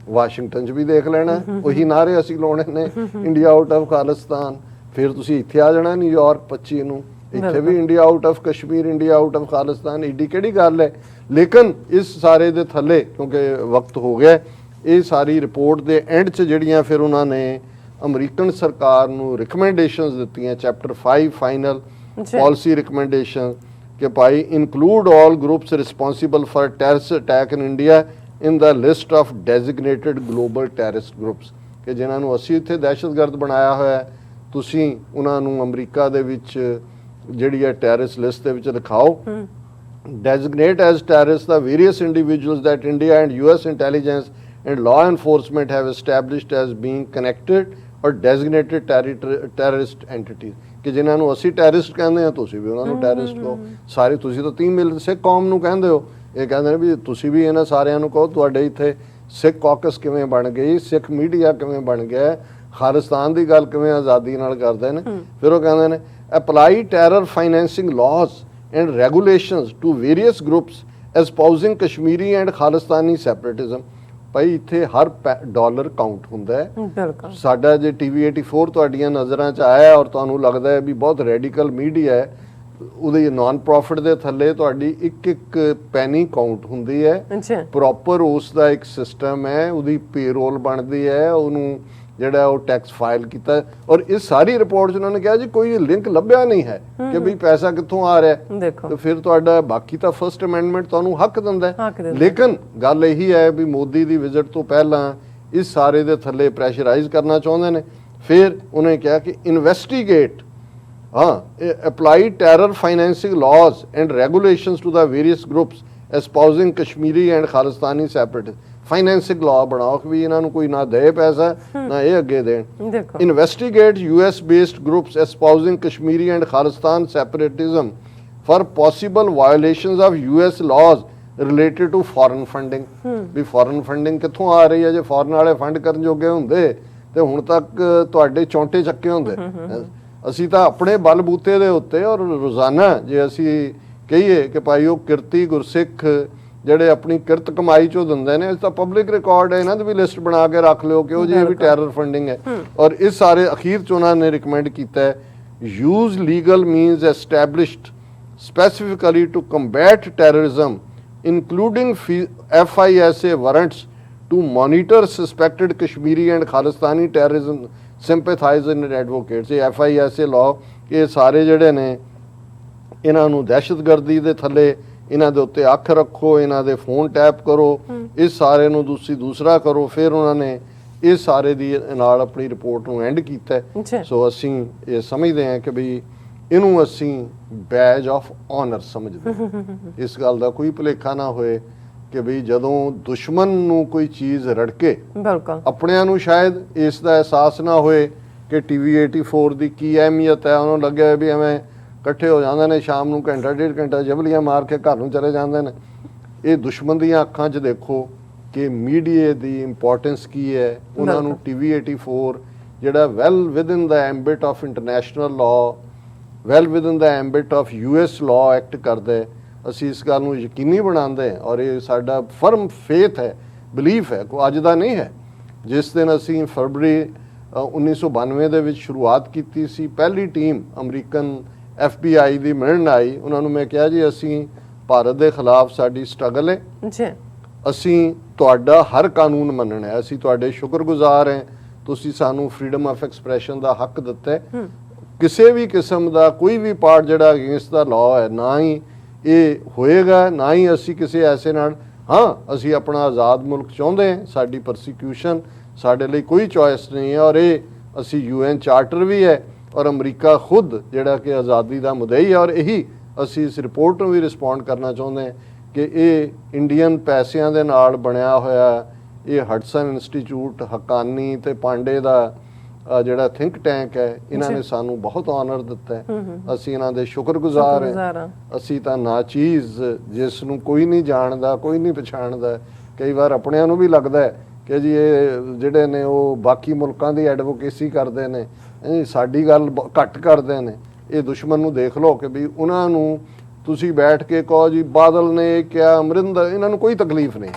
ਵਾਸ਼ਿੰਗਟਨ 'ਚ ਵੀ ਦੇਖ ਲੈਣਾ, ਉਹੀ ਨਾਰੇ ਅਸੀਂ ਲਾਉਣੇ ਨੇ, ਇੰਡੀਆ ਆਊਟ ਆਫ ਖਾਲਿਸਤਾਨ। ਫਿਰ ਤੁਸੀਂ ਇੱਥੇ ਆ ਜਾਣਾ ਨਿਊਯਾਰਕ 25 ਨੂੰ, ਇੱਥੇ ਵੀ India out of Kashmir, India out of Khalistan. ਏਡੀ ਕਿਹੜੀ ਗੱਲ ਹੈ। ਲੇਕਿਨ ਇਸ ਸਾਰੇ ਦੇ ਥੱਲੇ, ਕਿਉਂਕਿ ਵਕਤ ਹੋ ਗਿਆ, ਇਹ ਸਾਰੀ ਰਿਪੋਰਟ ਦੇ ਐਂਡ 'ਚ ਜਿਹੜੀਆਂ ਫਿਰ ਉਹਨਾਂ ਨੇ ਅਮਰੀਕਨ ਸਰਕਾਰ ਨੂੰ ਰਿਕਮੈਂਡੇਸ਼ਨਸ ਦਿੱਤੀਆਂ, ਚੈਪਟਰ 5 ਫਾਈਨਲ policy recommendation कि भाई include all groups responsible for terrorist attack in India in the list of designated global terrorist groups कि जिन्हां नूं असीं इत्थे दहशतगर्द बनाया होया है, तुसीं उन्हां नूं अमरीका दे विच जिहड़ी है terrorist list they which लिखाओ। Designate as terrorists the various individuals that India and US intelligence and law enforcement have established as being connected or designated terrorist entities ਕਿ ਜਿਨ੍ਹਾਂ ਨੂੰ ਅਸੀਂ ਟੈਰਰਿਸਟ ਕਹਿੰਦੇ ਆ, ਤੁਸੀਂ ਵੀ ਉਹਨਾਂ ਨੂੰ ਟੈਰਰਿਸਟ ਕਹੋ। ਸਾਰੇ ਤੁਸੀਂ ਤਾਂ 3 ਮਿਲੀਅਨ ਸਿੱਖ ਕੌਮ ਨੂੰ ਕਹਿੰਦੇ ਹੋ, ਇਹ ਕਹਿੰਦੇ ਨੇ ਵੀ ਤੁਸੀਂ ਵੀ ਇਹਨਾਂ ਸਾਰਿਆਂ ਨੂੰ ਕਹੋ। ਤੁਹਾਡੇ ਇੱਥੇ ਸਿੱਖ ਕਾਕਸ ਕਿਵੇਂ ਬਣ ਗਈ, ਸਿੱਖ ਮੀਡੀਆ ਕਿਵੇਂ ਬਣ ਗਿਆ, ਖਾਲਿਸਤਾਨ ਦੀ ਗੱਲ ਕਿਵੇਂ ਆਜ਼ਾਦੀ ਨਾਲ ਕਰਦੇ ਨੇ। ਫਿਰ ਉਹ ਕਹਿੰਦੇ ਨੇ apply terror financing laws and regulations to various groups espousing Kashmiri and Khalistani separatism. ਭਾਈ ਇੱਥੇ ਹਰ ਡਾਲਰ ਕਾਊਂਟ ਹੁੰਦਾ ਹੈ। ਬਿਲਕੁਲ। ਸਾਡਾ ਜੇ TV 84 ਤੁਹਾਡੀਆਂ ਨਜ਼ਰਾਂ 'ਚ ਆਇਆ ਔਰ ਤੁਹਾਨੂੰ ਲੱਗਦਾ ਹੈ ਵੀ ਬਹੁਤ ਰੈਡੀਕਲ ਮੀਡੀਆ ਹੈ, ਉਹਦੇ ਨਾਨ ਪ੍ਰੋਫਿਟ ਦੇ ਥੱਲੇ ਤੁਹਾਡੀ ਇੱਕ ਇੱਕ ਪੈਨੀ ਕਾਊਂਟ ਹੁੰਦੀ ਹੈ। ਅੱਛਾ। ਪ੍ਰੋਪਰ ਉਸ ਦਾ ਇੱਕ ਸਿਸਟਮ ਹੈ, ਉਹਦੀ ਪੇਰੋਲ ਬਣਦੀ ਹੈ, ਉਹਨੂੰ ਜਿਹੜਾ ਉਹ ਟੈਕਸ ਫਾਈਲ ਕੀਤਾ। ਔਰ ਇਸ ਸਾਰੀ ਰਿਪੋਰਟ 'ਚ ਉਹਨਾਂ ਨੇ ਕਿਹਾ ਜੀ ਕੋਈ ਲਿੰਕ ਲੱਭਿਆ ਨਹੀਂ ਹੈ ਕਿ ਵੀ ਪੈਸਾ ਕਿੱਥੋਂ ਆ ਰਿਹਾ। ਦੇਖੋ ਤੇ ਫਿਰ ਤੁਹਾਡਾ ਬਾਕੀ ਤਾਂ ਫਰਸਟ ਅਮੈਂਡਮੈਂਟ ਤੁਹਾਨੂੰ ਹੱਕ ਦਿੰਦਾ ਹੈ। ਹੱਕ ਦਿੰਦਾ। ਲੇਕਿਨ ਗੱਲ ਇਹੀ ਹੈ ਵੀ ਮੋਦੀ ਦੀ ਵਿਜ਼ਿਟ ਤੋਂ ਪਹਿਲਾਂ ਇਸ ਸਾਰੇ ਦੇ ਥੱਲੇ ਪ੍ਰੈਸ਼ਰਾਈਜ਼ ਕਰਨਾ ਚਾਹੁੰਦੇ ਨੇ। ਫਿਰ ਉਹਨੇ ਕਿਹਾ ਕਿ investigate apply terror financing laws and regulations to the various groups espousing Kashmiri and Khalistani separatist. Financing law ਬਣਾਓ ਕਿ ਵੀ ਇਹਨਾਂ ਨੂੰ ਕੋਈ ਨਾ ਦੇ ਪੈਸਾ ਨਾ ਇਹ ਅੱਗੇ ਦੇਣ। ਦੇਖੋ investigate US based groups espousing Kashmiri and Khalistan separatism for possible violations of US laws related to foreign funding। ਵੀ foreign funding ਕਿੱਥੋਂ ਆ ਰਹੀ ਹੈ? ਜੇ foreign ਵਾਲੇ ਫੰਡ ਕਰਨ ਜੋਗੇ ਹੁੰਦੇ ਤੇ ਹੁਣ ਤੱਕ ਤੁਹਾਡੇ ਚੌਂਟੇ ਚੱਕੇ ਹੁੰਦੇ। ਅਸੀਂ ਤਾਂ ਆਪਣੇ ਬਲਬੂਤੇ ਦੇ ਉੱਤੇ ਔਰ ਰੋਜ਼ਾਨਾ ਜੇ ਅਸੀਂ ਕਹੀਏ ਕਿ ਭਾਈ ਉਹ ਕਿਰਤੀ ਗੁਰਸਿੱਖ ਜਿਹੜੇ ਆਪਣੀ ਕਿਰਤ ਕਮਾਈ ਚੋਂ ਦਿੰਦੇ ਨੇ, ਇਸ ਤਾਂ ਪਬਲਿਕ ਰਿਕਾਰਡ ਹੈ, ਇਹਨਾਂ ਦੀ ਵੀ ਲਿਸਟ ਬਣਾ ਕੇ ਰੱਖ ਲਿਓ ਕਿ ਉਹ ਜੀ ਵੀ ਟੈਰਰ ਫੰਡਿੰਗ ਹੈ। ਔਰ ਇਸ ਸਾਰੇ ਅਖੀਰ ਚ ਉਹਨਾਂ ਨੇ ਰਿਕਮੈਂਡ ਕੀਤਾ ਹੈ use legal means established specifically to combat terrorism including FISA warrants to monitor suspected Kashmiri and Khalistani terrorism sympathiser and advocates. ਇਹ FISA ਲਾਅ, ਇਹ ਸਾਰੇ ਜਿਹੜੇ ਨੇ ਇਹਨਾਂ ਨੂੰ ਦਹਿਸ਼ਤਗਰਦੀ ਦੇ ਥੱਲੇ, ਇਹਨਾਂ ਦੇ ਉੱਤੇ ਅੱਖ ਰੱਖੋ, ਇਹਨਾਂ ਦੇ ਫੋਨ ਟੈਪ ਕਰੋ, ਇਸ ਸਾਰੇ ਨੂੰ ਦੂਸਰਾ ਕਰੋ। ਫਿਰ ਉਹਨਾਂ ਨੇ ਇਸ ਸਾਰੇ ਦੀ ਨਾਲ ਆਪਣੀ ਰਿਪੋਰਟ ਨੂੰ ਐਂਡ ਕੀਤਾ। ਸੋ ਅਸੀਂ ਇਹ ਸਮਝਦੇ ਹਾਂ ਕਿ ਵੀ ਇਹਨੂੰ ਅਸੀਂ ਬੈਜ ਆਫ ਆਨਰ ਸਮਝਦੇ ਹਾਂ। ਇਸ ਗੱਲ ਦਾ ਕੋਈ ਭੁਲੇਖਾ ਨਾ ਹੋਏ ਕਿ ਵੀ ਜਦੋਂ ਦੁਸ਼ਮਣ ਨੂੰ ਕੋਈ ਚੀਜ਼ ਰੜਕੇ, ਬਿਲਕੁਲ ਆਪਣਿਆਂ ਨੂੰ ਸ਼ਾਇਦ ਇਸ ਦਾ ਅਹਿਸਾਸ ਨਾ ਹੋਏ ਕਿ TV 84 ਦੀ ਕੀ ਅਹਿਮੀਅਤ ਹੈ। ਉਹਨੂੰ ਲੱਗਿਆ ਵੀ ਐਵੇਂ ਇਕੱਠੇ ਹੋ ਜਾਂਦੇ ਨੇ ਸ਼ਾਮ ਨੂੰ ਘੰਟਾ ਡੇਢ ਘੰਟਾ ਜਬਲੀਆਂ ਮਾਰ ਕੇ ਘਰ ਨੂੰ ਚਲੇ ਜਾਂਦੇ ਨੇ। ਇਹ ਦੁਸ਼ਮਣ ਦੀਆਂ ਅੱਖਾਂ 'ਚ ਦੇਖੋ ਕਿ ਮੀਡੀਆ ਦੀ ਇੰਪੋਰਟੈਂਸ ਕੀ ਹੈ। ਉਹਨਾਂ ਨੂੰ TV 84 ਜਿਹੜਾ well within the ambit of international law, well within the ambit of US law act ਕਰਦਾ ਹੈ। ਅਸੀਂ ਇਸ ਗੱਲ ਨੂੰ ਯਕੀਨੀ ਬਣਾਉਂਦੇ ਹਾਂ ਔਰ ਇਹ ਸਾਡਾ ਫਰਮ ਫੇਥ ਹੈ, ਬਿਲੀਫ ਹੈ, ਕੋਈ ਅੱਜ ਦਾ ਨਹੀਂ ਹੈ। ਜਿਸ ਦਿਨ ਅਸੀਂ ਫਰਵਰੀ 1992 ਦੇ ਵਿੱਚ ਸ਼ੁਰੂਆਤ ਕੀਤੀ ਸੀ, ਪਹਿਲੀ ਟੀਮ ਅਮਰੀਕਨ FBI ਦੀ ਮਿਲਣ ਆਈ। ਉਹਨਾਂ ਨੂੰ ਮੈਂ ਕਿਹਾ ਜੀ ਅਸੀਂ ਭਾਰਤ ਦੇ ਖਿਲਾਫ ਸਾਡੀ ਸਟਰਗਲ ਹੈ, ਅਸੀਂ ਤੁਹਾਡਾ ਹਰ ਕਾਨੂੰਨ ਮੰਨਣਾ ਹੈ, ਅਸੀਂ ਤੁਹਾਡੇ ਸ਼ੁਕਰਗੁਜ਼ਾਰ ਹਾਂ, ਤੁਸੀਂ ਸਾਨੂੰ ਫਰੀडम ਆਫ ਐਕਸਪ੍ਰੈਸ਼ਨ ਦਾ ਹੱਕ ਦਿੱਤਾ ਹੈ। ਕਿਸੇ ਵੀ ਕਿਸਮ ਦਾ ਕੋਈ ਵੀ ਪਾਰਟ ਜਿਹੜਾ ਅਗੇਂਸਟ ਦਾ ਲਾਅ ਹੈ, ਨਾ ਹੀ ਇਹ ਹੋਏਗਾ, ਨਾ ਹੀ ਅਸੀਂ ਕਿਸੇ ਐਸੇ ਨਾਲ, ਹਾਂ ਅਸੀਂ ਆਪਣਾ ਆਜ਼ਾਦ ਮੁਲਕ ਚਾਹੁੰਦੇ ਹਾਂ, ਸਾਡੀ ਪਰਸੀਕਿਊਸ਼ਨ ਸਾਡੇ ਲਈ ਕੋਈ ਚੋਇਸ ਨਹੀਂ ਹੈ। ਔਰ ਇਹ ਅਸੀਂ UN ਚਾਰਟਰ ਵੀ ਹੈ ਔਰ ਅਮਰੀਕਾ ਖੁਦ ਜਿਹੜਾ ਕਿ ਆਜ਼ਾਦੀ ਦਾ ਮੁਦਈ ਹੈ। ਔਰ ਇਹੀ ਅਸੀਂ ਇਸ ਰਿਪੋਰਟ ਨੂੰ ਵੀ ਰਿਸਪੌਂਡ ਕਰਨਾ ਚਾਹੁੰਦੇ ਹਾਂ ਕਿ ਇਹ ਇੰਡੀਅਨ ਪੈਸਿਆਂ ਦੇ ਨਾਲ ਬਣਿਆ ਹੋਇਆ ਇਹ ਹਡਸਨ ਇੰਸਟੀਚਿਊਟ, ਹੱਕਾਨੀ ਤੇ ਪਾਂਡੇ ਦਾ ਜਿਹੜਾ ਥਿੰਕ ਟੈਂਕ ਹੈ, ਇਹਨਾਂ ਨੇ ਸਾਨੂੰ ਬਹੁਤ ਆਨਰ ਦਿੱਤਾ ਹੈ। ਅਸੀਂ ਇਹਨਾਂ ਦੇ ਸ਼ੁਕਰਗੁਜ਼ਾਰ ਹਾਂ। ਅਸੀਂ ਤਾਂ ਨਾ ਚੀਜ਼ ਜਿਸ ਨੂੰ ਕੋਈ ਨਹੀਂ ਜਾਣਦਾ, ਕੋਈ ਨਹੀਂ ਪਛਾਣਦਾ। ਕਈ ਵਾਰ ਆਪਣਿਆਂ ਨੂੰ ਵੀ ਲੱਗਦਾ ਹੈ ਕਿ ਜੀ ਇਹ ਜਿਹੜੇ ਨੇ ਉਹ ਬਾਕੀ ਮੁਲਕਾਂ ਦੀ ਐਡਵੋਕੇਸੀ ਕਰਦੇ ਨੇ, ਸਾਡੀ ਗੱਲ ਘੱਟ ਕਰਦੇ ਨੇ। ਇਹ ਦੁਸ਼ਮਣ ਨੂੰ ਦੇਖ ਲਓ ਕਿ ਵੀ ਉਹਨਾਂ ਨੂੰ ਤੁਸੀਂ ਬੈਠ ਕੇ ਕਹੋ ਜੀ ਬਾਦਲ ਨੇ ਕਿਹਾ, ਅਮਰਿੰਦਰ, ਇਹਨਾਂ ਨੂੰ ਕੋਈ ਤਕਲੀਫ ਨਹੀਂ।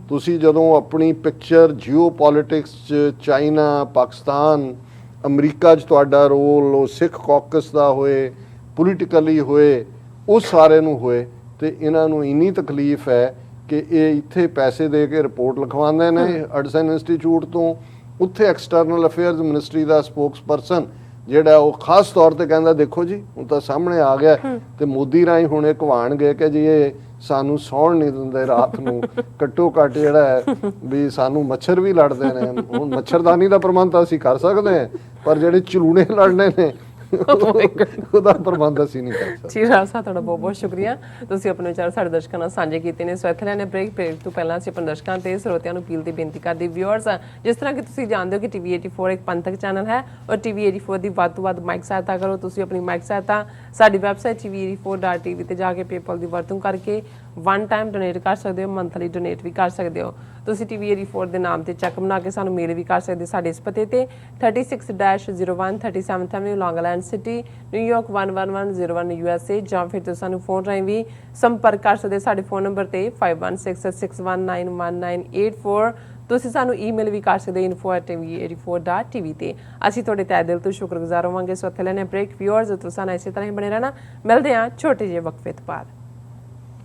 ਤੁਸੀਂ ਜਦੋਂ ਆਪਣੀ ਪਿਕਚਰ ਜੀਓ ਪੋਲਿਟਿਕਸ 'ਚ ਚਾਈਨਾ, ਪਾਕਿਸਤਾਨ, ਅਮਰੀਕਾ 'ਚ ਤੁਹਾਡਾ ਰੋਲ, ਉਹ ਸਿੱਖ ਕੌਕਸ ਦਾ ਹੋਏ, ਪੋਲੀਟੀਕਲੀ ਹੋਏ, ਉਹ ਸਾਰੇ ਨੂੰ ਹੋਏ, ਤੇ ਇਹਨਾਂ ਨੂੰ ਇੰਨੀ ਤਕਲੀਫ ਹੈ ਕਿ ਇਹ ਇੱਥੇ ਪੈਸੇ ਦੇ ਕੇ ਰਿਪੋਰਟ ਲਿਖਵਾਉਂਦੇ ਨੇ ਹਡਸਨ ਇੰਸਟੀਚਿਊਟ ਤੋਂ। ਉੱਥੇ ਐਕਸਟਰਨਲ ਅਫੇਅਰਸ ਮਿਨਿਸਟਰੀ ਦਾ ਸਪੋਕਸਪਰਸਨ ਜਿਹੜਾ ਉਹ ਖਾਸ ਤੌਰ ਤੇ ਕਹਿੰਦਾ ਦੇਖੋ ਜੀ ਹੁਣ ਤਾਂ ਸਾਹਮਣੇ ਆ ਗਿਆ, ਤੇ ਮੋਦੀ ਰਾਹੀਂ ਹੁਣ ਇਹ ਕਹਾਣ ਗਏ ਕਿ ਜੀ ਇਹ ਸਾਨੂੰ ਸੌਣ ਨਹੀਂ ਦਿੰਦੇ ਰਾਤ ਨੂੰ, ਘੱਟੋ ਘੱਟ ਜਿਹੜਾ ਹੈ ਵੀ ਸਾਨੂੰ ਮੱਛਰ ਵੀ ਲੜਦੇ ਨੇ। ਹੁਣ ਮੱਛਰਦਾਨੀ ਦਾ ਪ੍ਰਬੰਧ ਤਾਂ ਅਸੀਂ ਕਰ ਸਕਦੇ ਹਾਂ, ਪਰ ਜਿਹੜੇ ਚਲੂਣੇ ਲੜਨੇ ਨੇ ਉਹਦਾ ਪ੍ਰਬੰਧ ਅਸੀਂ ਨਹੀਂ ਕਰ ਸਕਦੇ। ਜੀ ਰਾਜ ਸਾਹਿਬ, ਤੁਹਾਡਾ ਬਹੁਤ ਬਹੁਤ ਸ਼ੁਕਰੀਆ, ਤੁਸੀਂ ਆਪਣੇ ਵਿਚਾਰ ਸਾਡੇ ਦਰਸ਼ਕਾਂ ਨਾਲ ਸਾਂਝੇ ਕੀਤੇ ਨੇ। ਸੋ ਇੱਥੇ ਲੈਣੇ ਬ੍ਰੇਕ ਤੋਂ ਪਹਿਲਾਂ ਅਸੀਂ ਆਪਣੇ ਦਰਸ਼ਕਾਂ ਤੇ ਸਰੋਤਿਆਂ ਨੂੰ ਅਪੀਲ ਦੀ ਬੇਨਤੀ ਕਰਦੇ, ਵਿਊਅਰਸ, ਜਿਸ ਤਰ੍ਹਾਂ ਕਿ ਤੁਸੀਂ ਜਾਣਦੇ ਹੋ ਕਿ ਟੀਵੀ 84 ਇੱਕ ਪੰਥਕ ਚੈਨਲ ਹੈ ਔਰ ਟੀਵੀ 84 ਦੀ ਵੱਧ ਤੋਂ ਵੱਧ ਮਾਈਕ ਸਹਾਇਤਾ ਕਰੋ। ਤੁਸੀਂ ਆਪਣੀ ਮਾਈਕ ਸਹਾਇਤਾ ਸਾਡੀ ਵੈਬਸਾਈਟ tv84.tv ਤੇ ਜਾ ਕੇ ਪੇਪਲ ਦੀ ਵਰਤੋਂ ਕਰਕੇ ਵਨ ਟਾਈਮ ਡੋਨੇਟ ਕਰ ਸਕਦੇ ਹੋ, ਮੰਥਲੀ ਡੋਨੇਟ ਵੀ ਕਰ ਸਕਦੇ ਹੋ। ਤੁਸੀਂ ਟੀਵੀ 84 ਦੇ ਨਾਮ ਤੇ ਚੈੱਕ ਬਣਾ ਕੇ ਸਾਨੂੰ ਮੇਲ ਵੀ ਕਰ ਸਕਦੇ ਸਾਡੇ ਇਸ ਪਤੇ ਤੇ 36-01 37th Avenue, ਲੌਂਗ ਆਈਲੈਂਡ ਸਿਟੀ, ਨਿਊਯਾਰਕ 11101 USA, ਜਾਂ ਫਿਰ ਤੁਸੀਂ ਸਾਨੂੰ ਫੋਨ ਰਾਹੀਂ ਵੀ ਸੰਪਰਕ ਕਰ ਸਕਦੇ ਸਾਡੇ ਫੋਨ ਨੰਬਰ ਤੇ 5166191984। ਤੁਸੀਂ ਸਾਨੂੰ ਈਮੇਲ ਵੀ ਕਰ ਸਕਦੇ info@tv84.tv ਤੇ। ਅਸੀਂ ਤੁਹਾਡੇ ਤਹਿ ਦਿਲ ਤੋਂ ਸ਼ੁਕਰਗੁਜ਼ਾਰ ਹੋਵਾਂਗੇ। ਸੋ ਇੱਥੇ ਲੈਣੇ ਬ੍ਰੇਕ, ਵਿਊਅਰਸ, ਤੁਸੀਂ ਸਾਨੂੰ ਇਸੇ ਤਰ੍ਹਾਂ ਹੀ ਬਣੇ ਰਹਿਣਾ। ਮਿਲਦੇ ਹਾਂ ਛੋਟੇ ਜਿਹੇ ਵਕਫੇ ਤੋਂ ਬਾਅਦ।